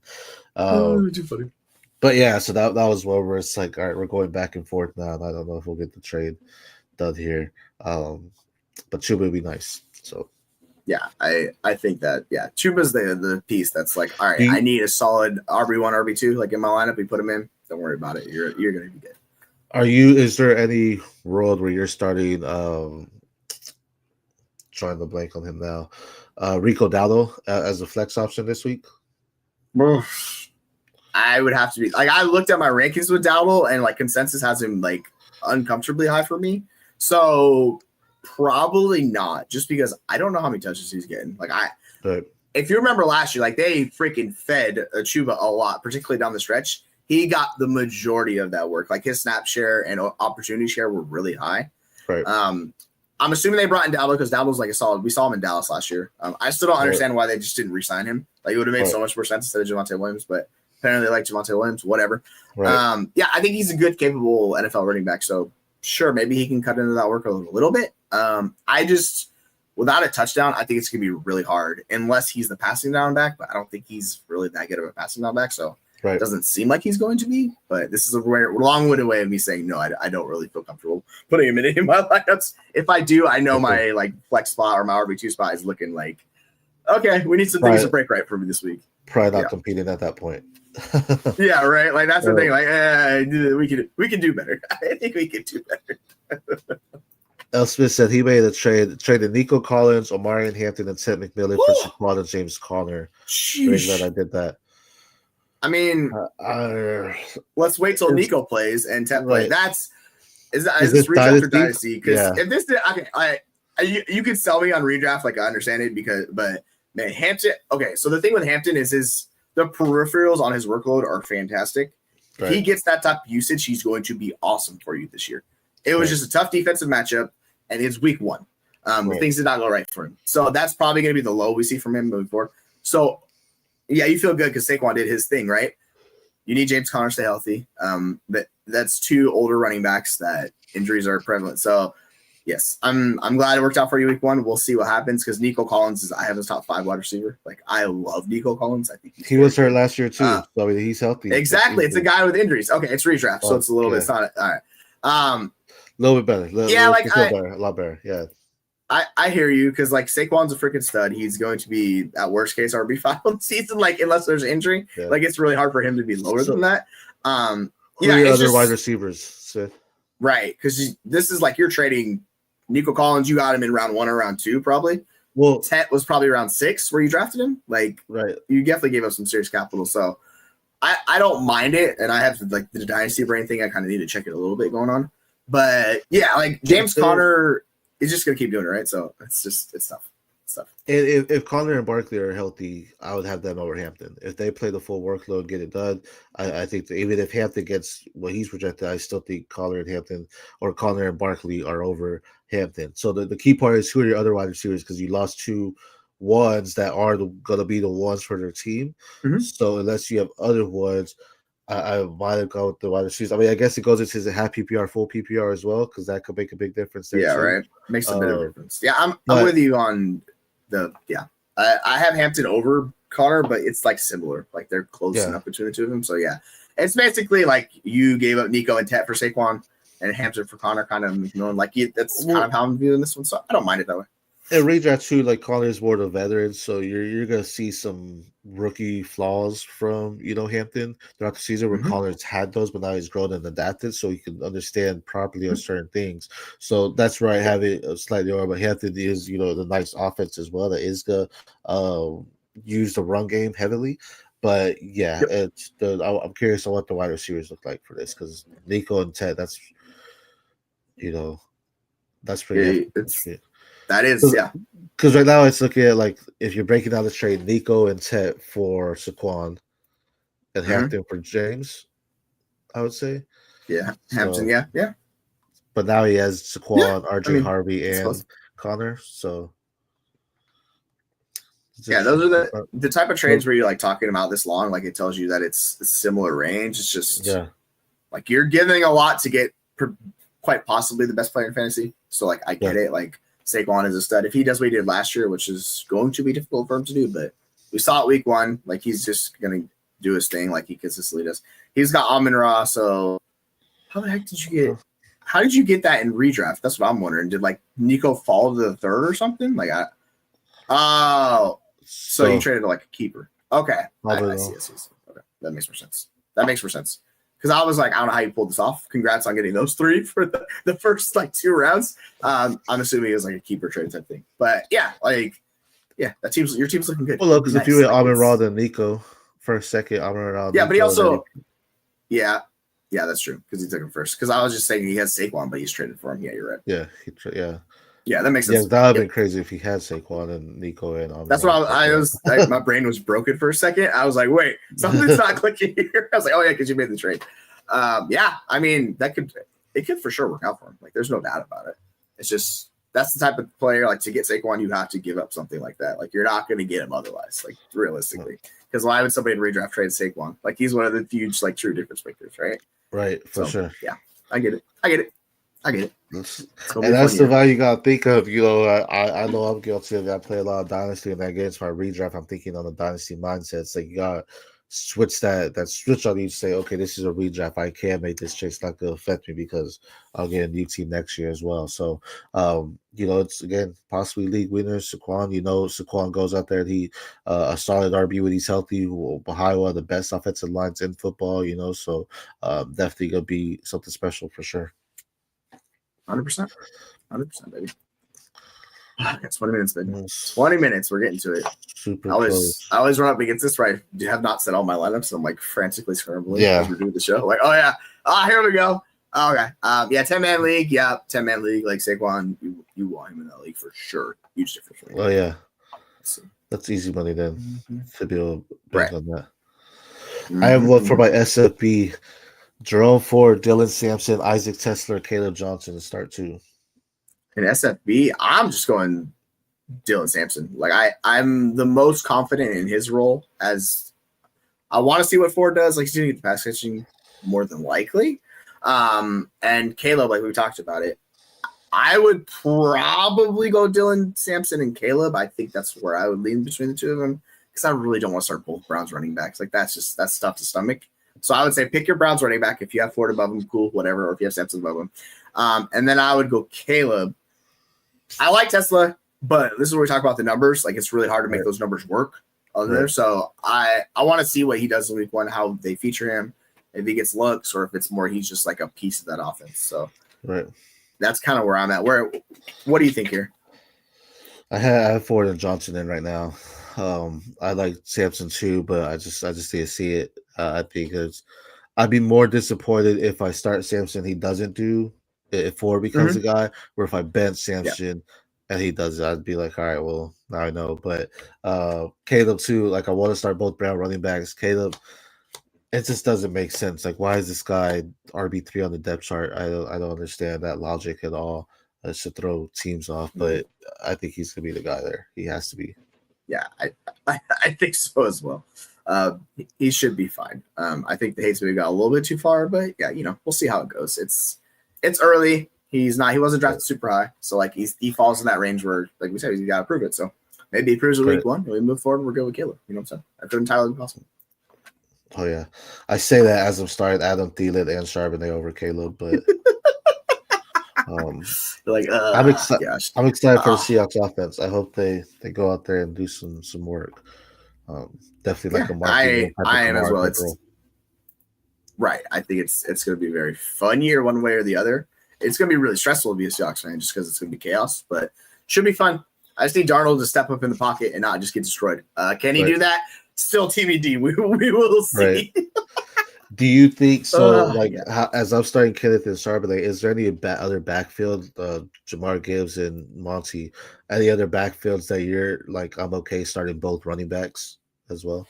Too funny. But yeah, so that was where it's like, all right, we're going back and forth now. And I don't know if we'll get the trade done here. But Chuba would be nice. So yeah, I think that Chuba's the piece that's like, all right, I need a solid RB1, RB2, like in my lineup. We put him in. Don't worry about it. You're gonna be good. Is there any world where you're starting trying to blank on him now, Rico Dowdle as a flex option this week? I would have to be like, I looked at my rankings with Dowdle and like consensus has him like uncomfortably high for me. So probably not, just because I don't know how many touches he's getting. Like if you remember last year, like they freaking fed Chuba a lot, particularly down the stretch. He got the majority of that work. Like his snap share and opportunity share were really high. Right. I'm assuming they brought in Dowdle because Dowdle's like a solid. We saw him in Dallas last year. I still don't understand why they just didn't re-sign him. Like it would have made so much more sense instead of Javonte Williams, but apparently they like Javonte Williams, whatever. Right. I think he's a good, capable NFL running back. So sure, maybe he can cut into that work a little bit. Without a touchdown, I think it's going to be really hard unless he's the passing down back, but I don't think he's really that good of a passing down back. So it doesn't seem like he's going to be, but this is a long-winded way of me saying, no, I don't really feel comfortable putting him in my lineups. If I do, I know my like flex spot or my RB2 spot is looking like, okay, we need some things to break right for me this week. Probably not competing at that point. Yeah, right. Like that's the thing. Like we can do better. I think we can do better. Elspeth said he made a traded Nico Collins, Omarion Hampton, and Ted McMillan for Shaquan and James Conner. That I did that. I mean, let's wait till Nico plays and Ted plays. Is this redraft or dynasty? Because if this, you could sell me on redraft, like I understand it, but man, Hampton. Okay, so the thing with Hampton is the peripherals on his workload are fantastic. Right. He gets that type of usage, he's going to be awesome for you this year. It was just a tough defensive matchup, and it's week 1. Things did not go right for him. So that's probably going to be the low we see from him moving forward. So, yeah, you feel good because Saquon did his thing, right? You need James Conner to stay healthy. But that's 2 older running backs that injuries are prevalent. So, yes, I'm glad it worked out for you week 1. We'll see what happens because Nico Collins I have his top 5 wide receiver. Like, I love Nico Collins. I think he was hurt last year, too. So he's healthy. Exactly. It's a guy with injuries. Okay, it's redraft, so it's a little bit. It's not all right. A little bit better. A lot better. Yeah. I hear you because like Saquon's a freaking stud. He's going to be at worst case RB5 on the season. Like unless there's injury, like it's really hard for him to be lower than that. Who are your other wide receivers, Sid? Right, because this is like you're trading Nico Collins. You got him in round 1 or round 2, probably. Well, Tet was probably around 6 where you drafted him. Like, you definitely gave up some serious capital. So I don't mind it, and I have like the dynasty brain thing. I kind of need to check it a little bit going on. But yeah, like James Conner he's just gonna keep doing it, right? So it's tough. It's tough. If Connor and Barkley are healthy, I would have them over Hampton. If they play the full workload, get it done, I think that even if Hampton gets what he's projected, I still think Connor and Hampton or Connor and Barkley are over Hampton. So the key part is who are your other wide receivers, because you lost two ones that are going to be the ones for their team. Mhm. So unless you have other ones, I might have gone with the wide receivers. I mean, I guess it goes into half PPR, full PPR as well, because that could make a big difference there Yeah, too. right. Makes a bit of difference. Yeah, I'm but- with you on the I have Hampton over Connor, but it's like similar. Like they're close Yeah. enough between the two of them. So yeah, it's basically like you gave up Nico and Tet for Saquon and Hampton for Connor, kind of McMillan. Like that's kind of how I'm viewing this one. So I don't mind it that way. And redraft too, like Connor's more the veteran, so you're gonna see some rookie flaws from Hampton throughout the season where Mhm. Connor's had those, but now he's grown and adapted, so he can understand properly on certain things. So that's where I have it slightly over. But Hampton is the nice offense as well that is gonna use the run game heavily. But yeah, I'm curious on what the wide receivers look like for this, because Nico and Ted, that's pretty. That is, yeah. Because right now it's looking at like if you're breaking down the trade, Nico and Tet for Saquon and Hampton for James, I would say. Yeah, Hampton, yeah. But now he has Saquon, RJ Harvey, and close. Connor. So yeah, those are the type of trades where you're like talking about this long, like it tells you that it's a similar range. It's just like you're giving a lot to get quite possibly the best player in fantasy. So like I get it. Like Saquon is a stud. If he does what he did last year, which is going to be difficult for him to do, but we saw it week 1. Like he's just gonna do his thing like he consistently does. He's got Amon-Ra, so how the heck did you get? How did you get that in redraft? That's what I'm wondering. Did like Nico fall to the 3rd or something? Like so you traded like a keeper. Okay. I see. Okay. That makes more sense. Because I was like, I don't know how you pulled this off. Congrats on getting those 3 for the first like 2 rounds. I'm assuming it was like a keeper trade type thing. But yeah, your team's looking good. Well, because if you were Amon-Ra and Nico for a second, Amon-Ra. Yeah, but he also yeah, that's true because he took him first. Because I was just saying he has Saquon, but he's traded for him. Yeah, you're right. Yeah, that makes sense. Yeah, that would have been crazy if he had Saquon and Nico and Amon-Ra. That's what I was. My brain was broken for a second. I was like, wait, something's not clicking here. I was like, oh yeah, because you made the trade. I mean, it could for sure work out for him. Like, there's no doubt about it. It's just that's the type of player, like, to get Saquon, you have to give up something like that. Like, you're not going to get him otherwise, like, realistically. Because why would somebody in redraft trade Saquon? Like, he's one of the huge, like, true difference makers, right? Right, for sure. Yeah, I get it. And that's the value you gotta think of. I know I'm guilty of that. I play a lot of Dynasty, and against my redraft, I'm thinking on the Dynasty mindset. It's like you gotta switch that switch on you to say, okay, this is a redraft. I can't make this trade. It's not gonna affect me because I'll get a new team next year as well. So it's again possibly league winners. Saquon, Saquon goes out there and he a solid RB when he's healthy, behind one of the best offensive lines in football, so definitely gonna be something special for sure. 100%, baby. It's 20 minutes, baby. 20 minutes. We're getting to it. Super I always run up against this where I have not set all my lineups. So I'm like frantically scrambling as we're doing the show. Like, oh yeah, here we go. Okay, 10-man league. Yeah, 10-man league. Like Saquon, you want him in that league for sure. Huge difference. Well, yeah, that's easy money then to be able to bet on that. I have one for my SFB. Jerome Ford, Dylan Sampson, Isaac Tesler, Caleb Johnson to start 2. In SFB, I'm just going Dylan Sampson. Like I'm the most confident in his role, as I want to see what Ford does. Like he's going to get the pass catching more than likely. And Caleb, like we talked about it, I would probably go Dylan Sampson and Caleb. I think that's where I would lean between the two of them because I really don't want to start both Browns running backs. Like that's tough to stomach. So I would say pick your Browns running back. If you have Ford above him, cool, whatever. Or if you have Sampson above him. And then I would go Caleb. I like Tesla, but this is where we talk about the numbers. Like it's really hard to make those numbers work on there. So I want to see what he does in week 1, how they feature him, if he gets looks or if it's more he's just like a piece of that offense. So that's kind of where I'm at. What do you think here? I have Ford and Johnson in right now. I like Sampson too, but I just didn't see it. I think I'd be more disappointed if I start Sampson. He doesn't do if Ford becomes Mhm. the guy, or if I bench Yeah. Samson and he does it, I'd be like, all right, well, now I know. But Caleb too, like I want to start both Brown running backs. Caleb, it just doesn't make sense. Like, why is this guy RB3 on the depth chart? I don't understand that logic at all. It should throw teams off, Mhm. but I think he's gonna be the guy there. He has to be. Yeah, I think so as well. He should be fine. I think the hate's maybe got a little bit too far, but yeah, we'll see how it goes. It's early. He wasn't drafted super high, so like he falls in that range where, like we said, he's got to prove it. So maybe he proves it week one, and we move forward. And we're good with Caleb. You know what I'm saying? That could entirely be possible. Oh yeah, I say that as I'm starting Adam Thielen and Charbonnet over Caleb, but You're like, I'm excited. gosh. I'm excited for the Seahawks offense. I hope they go out there and do some work. Definitely like a marking I am as well. type It's role. right. I think it's going to be a very fun year, one way or the other. It's going to be really stressful to be a Seahawks fan just because it's going to be chaos, but should be fun. I just need Darnold to step up in the pocket and not just get destroyed. Can he do that? Still TBD. We will see. Right. Do you think so? Yeah. As I'm starting Kenneth and Charbonnet, is there any other backfield, Jamar Gibbs and Monty, any other backfields that you're like, I'm okay starting both running backs as well?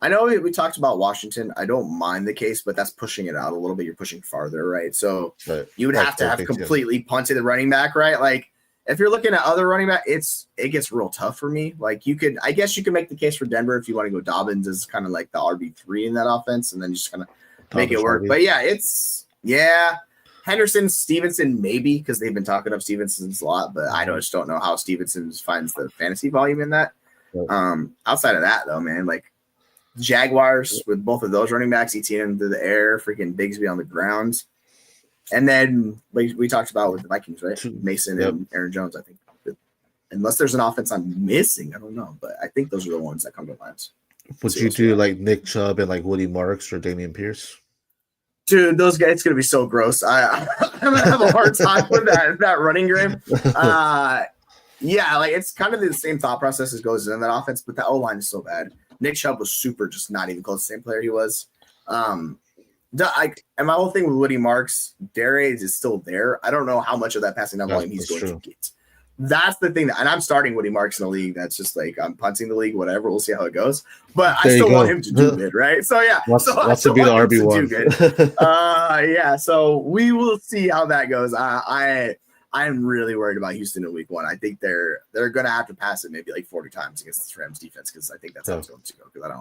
I know we talked about Washington. I don't mind the case, but that's pushing it out a little bit. You're pushing farther, right? So you would have to have completely punted the running back, right? Like if you're looking at other running back, it gets real tough for me. Like I guess you could make the case for Denver if you want to go Dobbins as kind of like the RB3 in that offense, and then just kind of make it work. But yeah, Henderson, Stevenson, maybe because they've been talking up Stevenson's a lot, but I just don't know how Stevenson finds the fantasy volume in that. Outside of that, though, man, like Jaguars with both of those running backs, ETN through the air, freaking Bigsby on the ground. And then we talked about with the Vikings, right? Mason and Aaron Jones, I think. Unless there's an offense I'm missing, I don't know. But I think those are the ones that come to mind. Would you do like Nick Chubb and like Woody Marks or Damian Pierce? Dude, those guys, it's going to be so gross. I'm going to have a hard time with that running game. Yeah, like it's kind of the same thought process as goes in that offense, but the O-line is so bad. Nick Chubb was super, just not even close to the same player he was. And my whole thing with Woody Marks, Darius is still there. I don't know how much of that passing down volume he's going to get. That's the thing. And I'm starting Woody Marks in the league. That's just like I'm punting the league, whatever. We'll see how it goes. But I still want him to do good, right? So yeah. Wants to be the RB1. Yeah. So we will see how that goes. I'm really worried about Houston in week one. I think they're going to have to pass it maybe like 40 times against this Rams defense because I think that's how it's going to go. Because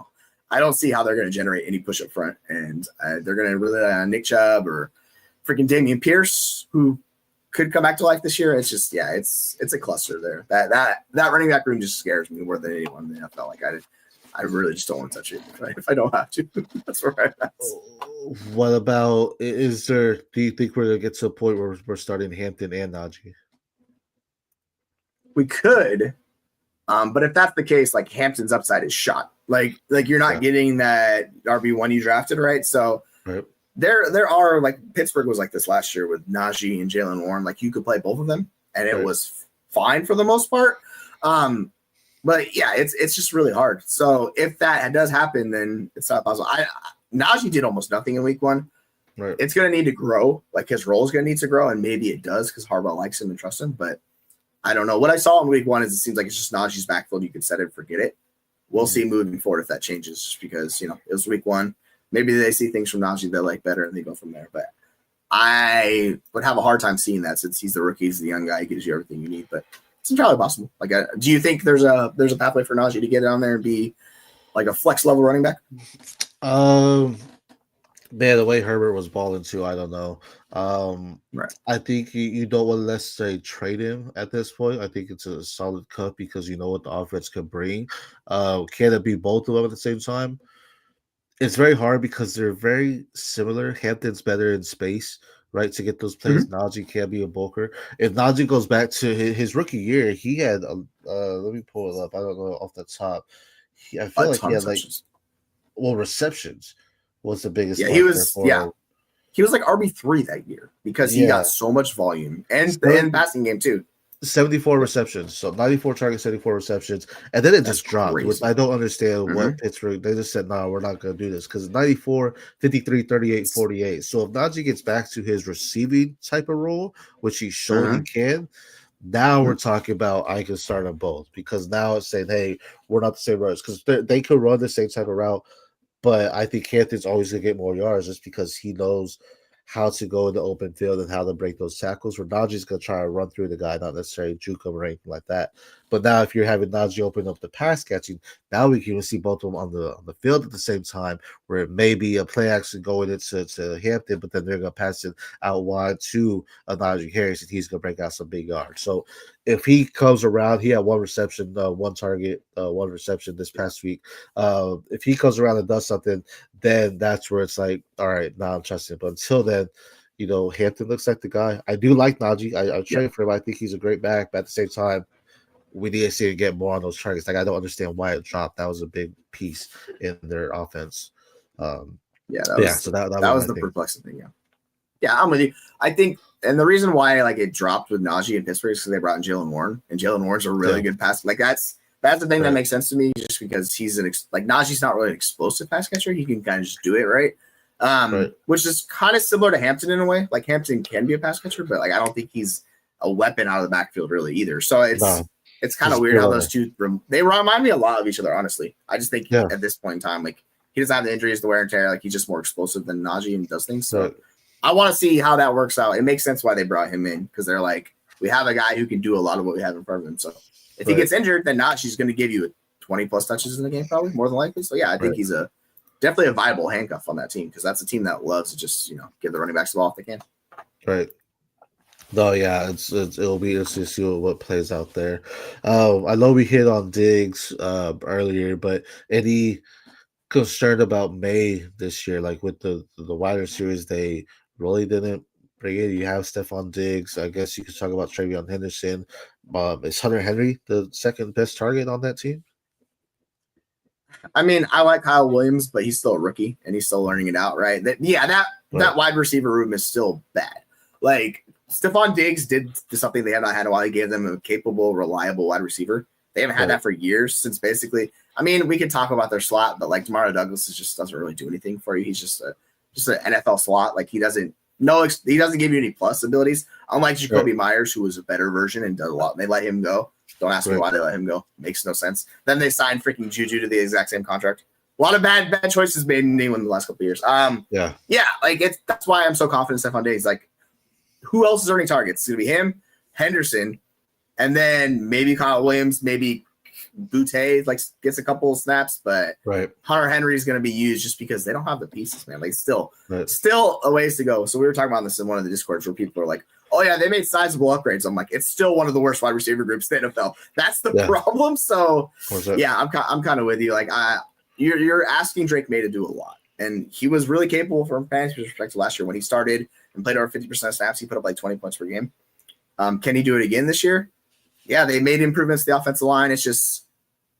I don't see how they're going to generate any push up front, and they're going to rely on Nick Chubb or freaking Damian Pierce, who could come back to life this year. It's just it's a cluster there. That running back room just scares me more than anyone in the NFL. Like I really just don't want to touch it if I don't have to. That's where I'm at. What about do you think we're gonna get to a point where we're starting Hampton and Najee? We could, but if that's the case, like Hampton's upside is shot. Like you're not getting that RB1 you drafted, right? So there are like Pittsburgh was like this last year with Najee and Jalen Warren. Like you could play both of them, and it was fine for the most part. But yeah, it's just really hard. So if that does happen, then it's not possible. Najee did almost nothing in week one. Right. It's going to need to grow. Like his role is going to need to grow, and maybe it does because Harbaugh likes him and trusts him. But I don't know. What I saw in week one is it seems like it's just Najee's backfield. You can set it and forget it. We'll see moving forward if that changes just because, it was week one. Maybe they see things from Najee they like better and they go from there. But I would have a hard time seeing that since he's the rookie, he's the young guy, he gives you everything you need. But it's entirely possible. Like, do you think there's a pathway for Najee to get down there and be like a flex level running back? Man, the way Herbert was balling too, I don't know. Right. I think you don't want to necessarily trade him at this point. I think it's a solid cut because you know what the offense could bring. Can it be both of them at the same time? It's very hard because they're very similar. Hampton's better in space, right? To get those plays. Najee can be a bulker. If Najee goes back to his rookie year, he had let me pull it up. I don't know off the top. I feel like he had receptions was the biggest. Yeah, he was like RB3 that year because he got so much volume and passing game too. 74 receptions. So 94 targets, 74 receptions. And then it That's just dropped, which crazy. I don't understand Mhm. what Pittsburgh, they just said, no, we're not going to do this because 94, 53, 38, 48. So if Najee gets back to his receiving type of role, which he showed he can, now we're talking about I can start them both because now it's saying, hey, we're not the same runners because they could run the same type of route. But I think Hampton's always going to get more yards just because he knows how to go in the open field and how to break those tackles. Where Najee's going to try to run through the guy, not necessarily juke him or anything like that. But now, if you're having Najee open up the pass catching, now we can even see both of them on the field at the same time. Where it may be a play action going into Hampton, but then they're going to pass it out wide to Najee Harris, and he's going to break out some big yards. So if he comes around, he had one reception, one target, one reception this past week. If he comes around and does something, then that's where it's like, all right, now I'm trusting. But until then, Hampton looks like the guy. I do like Najee. I'm trading for him. I think he's a great back. But at the same time, we need to see him get more on those targets. Like I don't understand why it dropped. That was a big piece in their offense. So that was was the thing. perplexing thing. Yeah, I'm with you. I think, and the reason why like it dropped with Najee in Pittsburgh is because they brought in Jalen Warren, and Jalen Warren's a really good pass. Like that's the thing that makes sense to me, just because he's like Najee's not really an explosive pass catcher. He can kind of just do it right. Which is kind of similar to Hampton in a way. Like Hampton can be a pass catcher, but like I don't think he's a weapon out of the backfield really either. So it's kind of weird how those two they remind me a lot of each other. Honestly, I just think at this point in time, like he doesn't have the injuries, the wear and tear. Like he's just more explosive than Najee and does things. So I want to see how that works out. It makes sense why they brought him in because they're like, we have a guy who can do a lot of what we have in front of him. So if he gets injured, then Najee's going to give you 20 plus touches in the game, probably more than likely. So yeah, I think he's definitely a viable handcuff on that team because that's a team that loves to just give the running backs the ball if they can. Right. No, yeah, it'll be interesting to see what plays out there. I know we hit on Diggs earlier, but any concerned about May this year, like with the wider series, they really didn't bring in. You have Stephon Diggs. I guess you could talk about Travion Henderson. Is Hunter Henry the second best target on that team? I mean, I like Kyle Williams, but he's still a rookie and he's still learning it out, right? That wide receiver room is still bad. Like Stephon Diggs did something they have not had in a while. He gave them a capable, reliable wide receiver. They haven't had that for years since basically. I mean, we can talk about their slot, but like Demario Douglas just doesn't really do anything for you. He's just an NFL slot. Like he doesn't give you any plus abilities. Unlike Jacoby Myers, who was a better version and did a lot. They let him go. Don't ask me why they let him go. Makes no sense. Then they signed freaking Juju to the exact same contract. A lot of bad choices made in New England the last couple of years. That's why I'm so confident in Stephon Diggs. Like, who else is earning targets? It's gonna be him, Henderson, and then maybe Kyle Williams, maybe Boutte gets a couple of snaps, but Hunter Henry is going to be used just because they don't have the pieces, man. Like still a ways to go. So we were talking about this in one of the Discords where people are like, "Oh yeah, they made sizable upgrades." I'm like, it's still one of the worst wide receiver groups in the NFL. That's the problem. So yeah, I'm kind of with you. Like you're asking Drake May to do a lot, and he was really capable from a fantasy perspective last year when he started and played over 50% of snaps. He put up like 20 points per game. Can he do it again this year? Yeah, they made improvements to the offensive line. It's just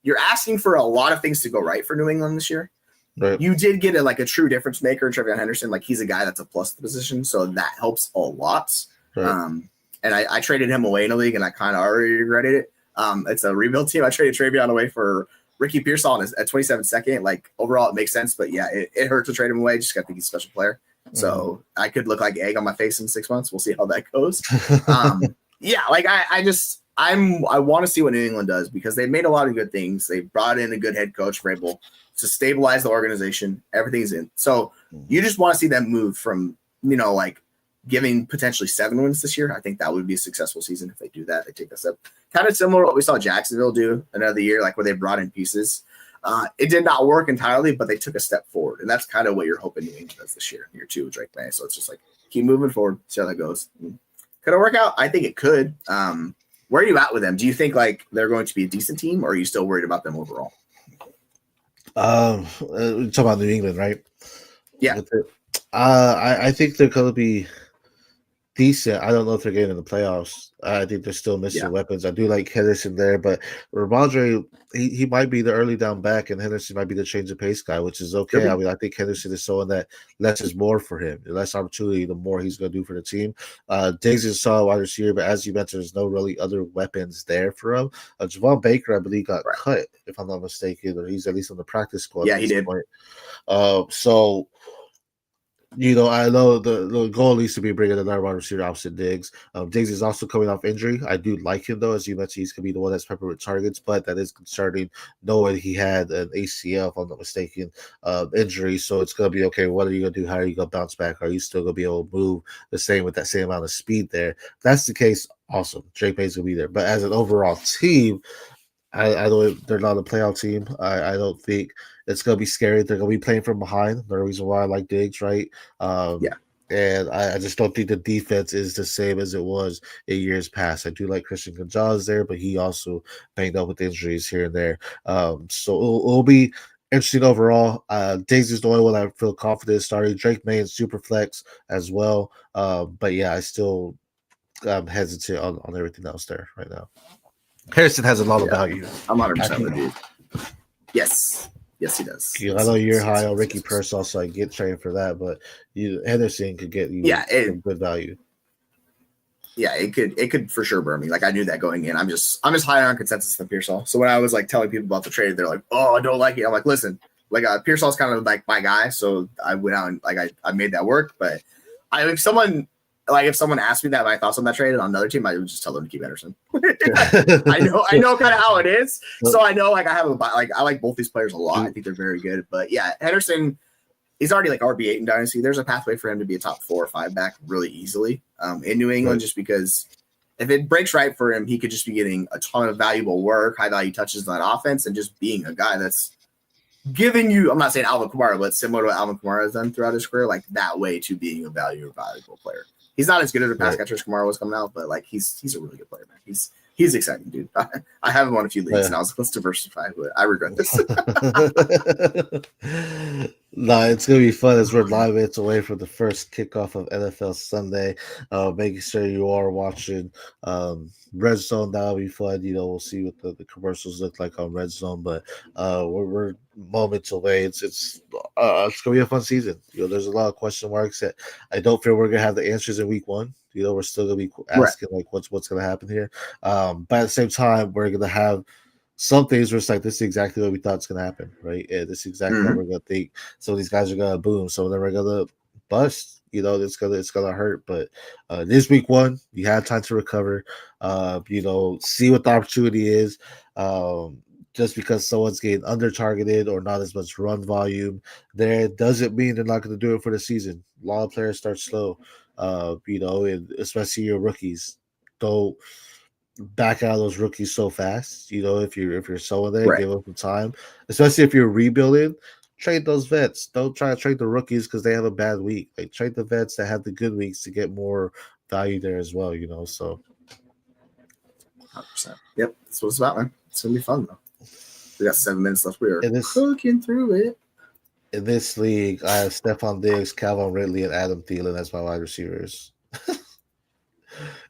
you're asking for a lot of things to go right for New England this year. Right. You did get a true difference maker in Travion Henderson. Like he's a guy that's a plus at the position, so that helps a lot. Right. And I traded him away in a league, and I kind of already regretted it. It's a rebuild team. I traded Travion away for Ricky Pearsall at 27 second. Like overall, it makes sense, but yeah, it hurt to trade him away. Just got to think he's a special player. So I could look like egg on my face in 6 months. We'll see how that goes. Yeah, like I want to see what New England does because they made a lot of good things. They brought in a good head coach, Vrabel, to stabilize the organization. Everything's in. So you just want to see them move from, giving potentially 7 wins this year. I think that would be a successful season if they do that. They take that step. Kind of similar to what we saw Jacksonville do another year, like where they brought in pieces. It did not work entirely, but they took a step forward. And that's kind of what you're hoping New England does this year, year 2 with Drake May. So it's just like keep moving forward, see how that goes. Could it work out? I think it could. Where are you at with them? Do you think like they're going to be a decent team, or are you still worried about them overall? We're talking about New England, right? Yeah. I think they're going to be decent. I don't know if they're getting in the playoffs. I think they're still missing Yeah. weapons. I do like Henderson there, but Ramondre, he might be the early down back, and Henderson might be the change of pace guy, which is okay. I mean, I think Henderson is someone that less is more for him. The less opportunity, the more he's going to do for the team. Diggs is a solid wide receiver, but as you mentioned, there's no really other weapons there for him. Javon Baker, I believe, got cut, if I'm not mistaken, or he's at least on the practice squad. Yeah, he did. Point. So I know the goal needs to be bringing another wide receiver opposite Diggs. Diggs is also coming off injury. I do like him, though. As you mentioned, he's going to be the one that's peppered with targets, but that is concerning knowing he had an ACL, if I'm not mistaken, injury. So it's going to be, okay, what are you going to do? How are you going to bounce back? Are you still going to be able to move the same with that same amount of speed there? If that's the case, awesome. Drake May's going to be there. But as an overall team, I don't. They're not a playoff team. I don't think it's gonna be scary. They're gonna be playing from behind. The reason why I like Diggs, right? Yeah. And I just don't think the defense is the same as it was in years past. I do like Christian Gonzalez there, but he also banged up with injuries here and there. So it'll be interesting overall. Diggs is the only one I feel confident starting. Drake May and Superflex as well. But yeah, I still hesitant on everything else there right now. Harrison has a lot of value. I'm 100% with you. Yes, he does. I know you're high on Ricky Pearsall, so I get traded for that, but Henderson could get you some good value. Yeah, it could for sure burn me. Like I knew that going in. I'm just higher on consensus than Pearsall. So when I was like telling people about the trade, they're like, "Oh, I don't like it." I'm like, "Listen, like Pearsall's kind of like my guy," so I went out and like I made that work. But if someone asked me that my thoughts on that trade on another team, I would just tell them to keep Henderson. I know kind of how it is. So I know like I like both these players a lot. I think they're very good. But yeah, Henderson, he's already like RB8 in Dynasty. There's a pathway for him to be a top 4 or 5 back really easily in New England, just because if it breaks right for him, he could just be getting a ton of valuable work, high value touches on that offense, and just being a guy that's giving you, I'm not saying Alvin Kamara, but similar to what Alvin Kamara has done throughout his career, like that way to being a valuable player. He's not as good as a pass catcher as Kamara was coming out, but like he's a really good player, man. He's exciting, dude. I have him on a few leagues, and I was like, let's diversify, but I regret this. No, it's gonna be fun as we're 9 minutes away from the first kickoff of NFL Sunday. Making sure you are watching Red Zone. That'll be fun. We'll see what the commercials look like on Red Zone, but we're moments away. It's gonna be a fun season. There's a lot of question marks that I don't feel we're gonna have the answers in week 1. We're still gonna be asking like what's gonna happen here. But at the same time, we're gonna have some things where it's like, this is exactly what we thought is going to happen, right? Yeah, this is exactly what we're going to think. So these guys are going to boom. Some of them are going to bust. It's gonna hurt. But this week 1, you had time to recover. See what the opportunity is. Just because someone's getting under targeted or not as much run volume, there doesn't mean they're not going to do it for the season. A lot of players start slow. And especially your rookies. Don't back out of those rookies so fast. If you're someone there, give them some time, especially if you're rebuilding. Trade those vets. Don't try to trade the rookies because they have a bad week. Like, trade the vets that have the good weeks to get more value there as well. So 100%. Yep, that's what it's about, man. It's gonna be fun though. We got 7 minutes left. We are cooking through it. In this league, I have Stephon Diggs, Calvin Ridley, and Adam Thielen as my wide receivers.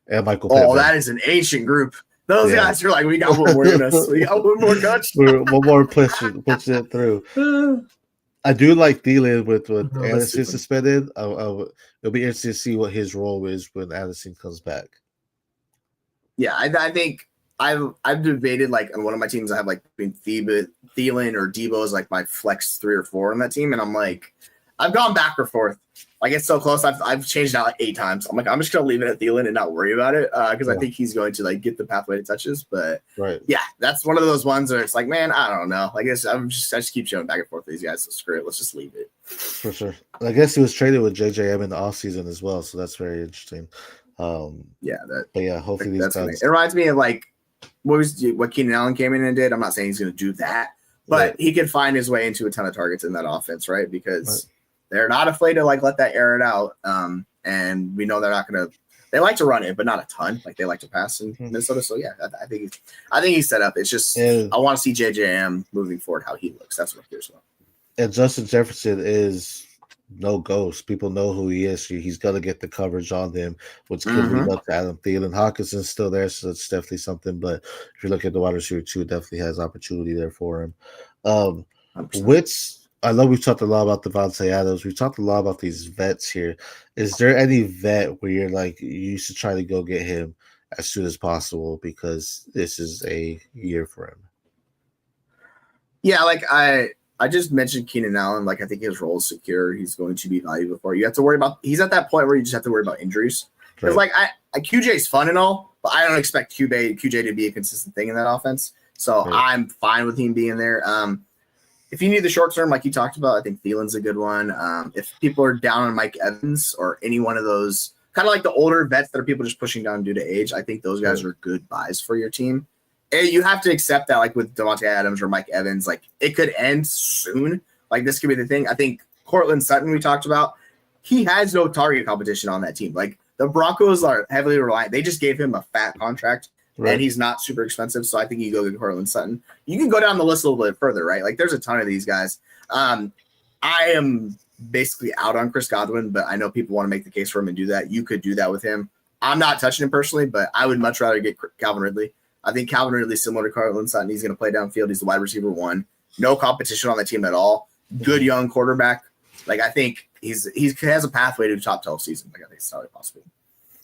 And Michael Pittman. Oh, that is an ancient group. Those guys are like, we got one more than us. We got one more touchdown. One more pushing it through. I do like Thielen with Anderson suspended. It'll be interesting to see what his role is when Anderson comes back. Yeah, I think I've debated, like, on one of my teams, I have like between Thielen or Debo as like my flex 3 or 4 on that team, and I'm like, I've gone back or forth. Like, it's so close. I've changed out like 8 times. I'm like, I'm just gonna leave it at Thielen and not worry about it because I think he's going to like get the pathway to touches. But yeah, that's one of those ones where it's like, man, I don't know. Like, I just keep showing back and forth with these guys. So screw it. Let's just leave it. For sure. I guess he was traded with JJM in the offseason as well, so that's very interesting. Hopefully these guys. It reminds me of like what Keenan Allen came in and did. I'm not saying he's going to do that, but he can find his way into a ton of targets in that offense, right? Because they're not afraid to like let that air it out. And we know they're not going to. They like to run it, but not a ton. Like, they like to pass in Minnesota. So yeah, I think he's set up. It's just I want to see JJM moving forward, how he looks. That's what I'm curious about. And Justin Jefferson is no ghost. People know who he is. He's going to get the coverage on him, which could lead Mm-hmm. up to Adam Thielen. Hawkinson's still there, so it's definitely something. But if you look at the wide receiver too, definitely has opportunity there for him. Um, 100%. which I know we've talked a lot about Devontae Adams. We've talked a lot about these vets here. Is there any vet where you're like you should try to go get him as soon as possible because this is a year for him? Yeah, like I just mentioned Keenan Allen. Like I think his role is secure. He's going to be valuable for you. Have to worry about. He's at that point where you just have to worry about injuries. Because Right. like QJ's fun and all, but I don't expect QJ to be a consistent thing in that offense. So Right. I'm fine with him being there. If you need the short term, like you talked about, I think Thielen's a good one. If people are down on Mike Evans or any one of those, kind of like the older vets that are people just pushing down due to age, I think those guys are good buys for your team. And you have to accept that, like with Devontae Adams or Mike Evans, like it could end soon. Like this could be the thing. I think Cortland Sutton, we talked about, he has no target competition on that team. Like the Broncos are heavily reliant. They just gave him a fat contract. Right. And he's not super expensive, so I think you go get Cortland Sutton. You can go down the list a little bit further, right? Like there's a ton of these guys. I am basically out on Chris Godwin, but I know people want to make the case for him and do that. You could do that with him. I'm not touching him personally, but I would much rather get Calvin Ridley. I think Calvin Ridley is similar to Cortland Sutton. He's going to play downfield. He's the wide receiver one. No competition on the team at all. Good young quarterback. Like I think he has a pathway to the top 12 season. Like I think it's entirely possible.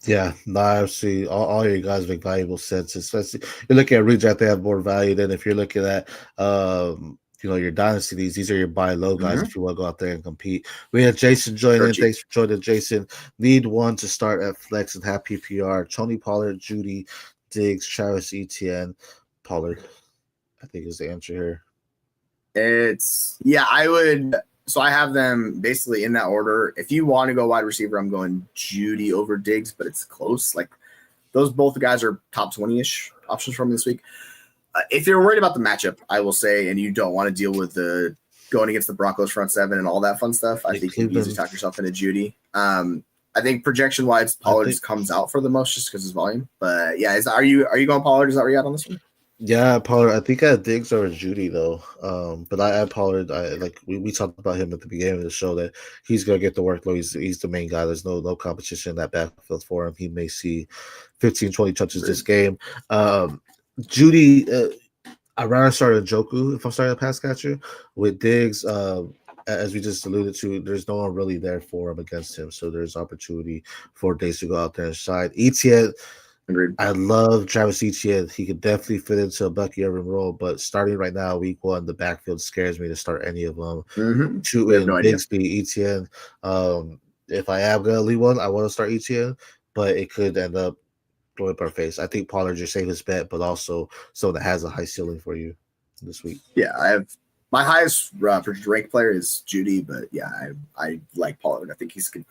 Yeah, no, obviously all your guys make valuable sense. Especially you're looking at redraft, they have more value than if you're looking at your dynasty leagues. These are your buy low guys if you want to go out there and compete. We had Jason joining. Thanks for joining, Jason. Need one to start at flex and have PPR. Tony Pollard, Judy, Diggs, Travis Etienne, Pollard. I think is the answer here. I would. So I have them basically in that order. If you want to go wide receiver, I'm going Judy over Diggs, but it's close. Like those both guys are top 20-ish options for me this week. If you're worried about the matchup, I will say, and you don't want to deal with the going against the Broncos front seven and all that fun stuff, I think you can easily talk yourself into Judy. I think projection wise, Pollard comes out for the most just because his volume. But yeah, are you going Pollard? Is that where you at on this one? Yeah, Pollard. I think I had Diggs over Judy though. But I had Pollard. We talked about him at the beginning of the show that he's gonna get the workload. He's the main guy. There's no competition in that backfield for him. He may see 15, 20 touches this game. Judy, I'd rather start Njoku if I'm starting a pass catcher. With Diggs, as we just alluded to, there's no one really there for him against him. So there's opportunity for Diggs to go out there and shine. Etienne. Agreed. I love Travis Etienne. He could definitely fit into a Bucky Irvin role, but starting right now, week one, the backfield scares me to start any of them. Two in Bigsby, Etienne. If I am going to lead one, I want to start Etienne, but it could end up going up our face. I think Pollard's your safest bet, but also someone that has a high ceiling for you this week. Yeah, I have my highest ranked player is Judy, but yeah, I like Pollard. I think he's good.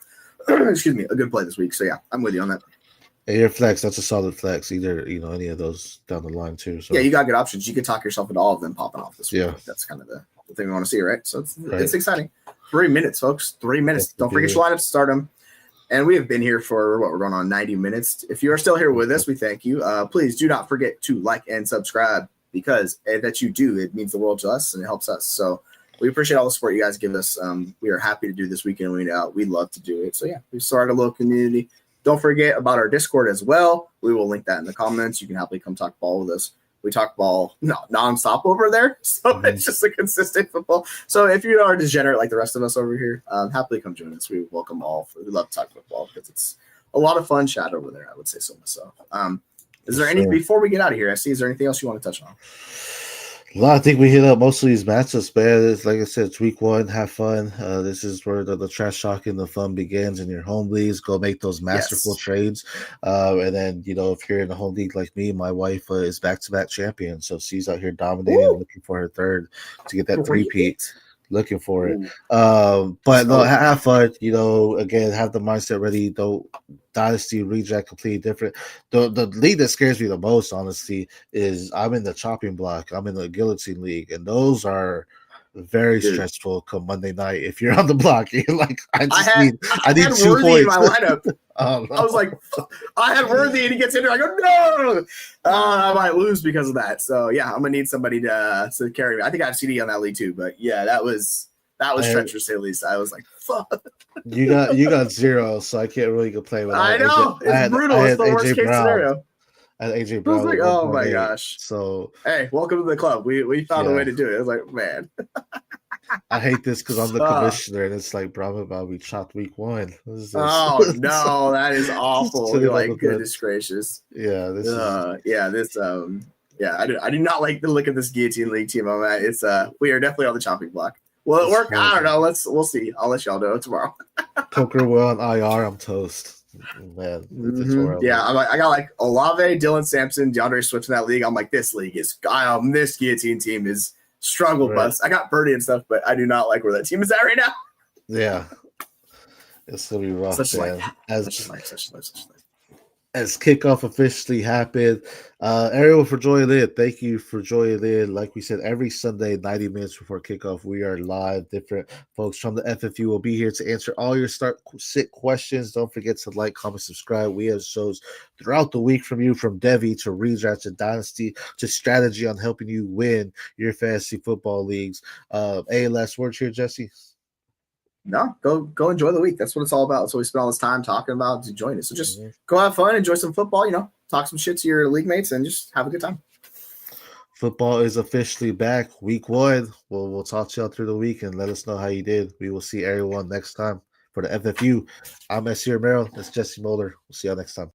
Excuse me, a good play this week. So yeah, I'm with you on that. And your flex, that's a solid flex. Either any of those down the line too. So yeah, you got good options. You could talk yourself into all of them popping off this week. Yeah, that's kind of the thing we want to see, right? So it's exciting. 3 minutes, folks. 3 minutes. Don't forget your lineup to start them. And we have been here for we're going on 90 minutes. If you are still here with us, we thank you. Please do not forget to like and subscribe because that you do, it means the world to us and it helps us. So we appreciate all the support you guys give us. We are happy to do this week in and week out. We love to do it. So yeah, we started a little community. Don't forget about our Discord as well. We will link that in the comments. You can happily come talk ball with us. We talk ball nonstop over there. So it's just a consistent football. So if you are a degenerate like the rest of us over here, happily come join us. We welcome all. We love to talk football because it's a lot of fun chat over there. I would say so myself. Is there any, before we get out of here, is there anything else you want to touch on? Well, I think we hit up most of these matchups, man. It's like I said, it's week one. Have fun. This is where the trash talk and the fun begins in your home leagues. Go make those masterful trades. And then, if you're in a home league like me, my wife is back-to-back champion. So she's out here dominating, looking for her third to get that three-peat. Looking for it. But no, have fun. Again, have the mindset ready. Don't dynasty reject completely different. The league that scares me the most, honestly, is I'm in the chopping block. I'm in the guillotine league, and those are very stressful come Monday night. If you're on the block, you're like, I need 2 points in my lineup. I was like, I had Worthy, and he gets in there. I go, no, I might lose because of that. So yeah, I'm gonna need somebody to carry me. I think I have CD on that league too, but yeah, that was That was treacherous to say the least. I was like, fuck. You got 0, so I can't really complain. But I know. It's brutal. It's the worst case scenario. I had AJ I was Brown. like, at oh my 1.8. gosh. So hey, welcome to the club. We found a way to do it. I was like, man. I hate this because I'm the commissioner, and it's like, bro, I'm about to be chopped week 1. What is this? Oh no, that is awful. You're like, goodness gracious. Yeah, this I do not like the look of this guillotine league team I'm at. It's we are definitely on the chopping block. Will it work? I don't know. We'll see. I'll let y'all know tomorrow. Coker will on IR. I'm toast. Man, yeah, I got like Olave, Dylan Sampson, DeAndre Swift in that league. I'm like, this league is this guillotine team is struggle bus. I got Birdie and stuff, but I do not like where that team is at right now. Yeah, it's gonna be rough, man. Such life. As kickoff officially happened, everyone for joining in. Thank you for joining in. Like we said, every Sunday, 90 minutes before kickoff, we are live. Different folks from the FFU will be here to answer all your sit questions. Don't forget to like, comment, subscribe. We have shows throughout the week from you, from Devi to redraft to dynasty to strategy on helping you win your fantasy football leagues. Any last words here, Jesse? No, go enjoy the week. That's what it's all about. That's what we spend all this time talking about to join us. So just go have fun, enjoy some football, talk some shit to your league mates, and just have a good time. Football is officially back. Week 1. We'll talk to y'all through the week and let us know how you did. We will see everyone next time for the FFU. I'm SC Romero. That's Jesse Mulder. We'll see y'all next time.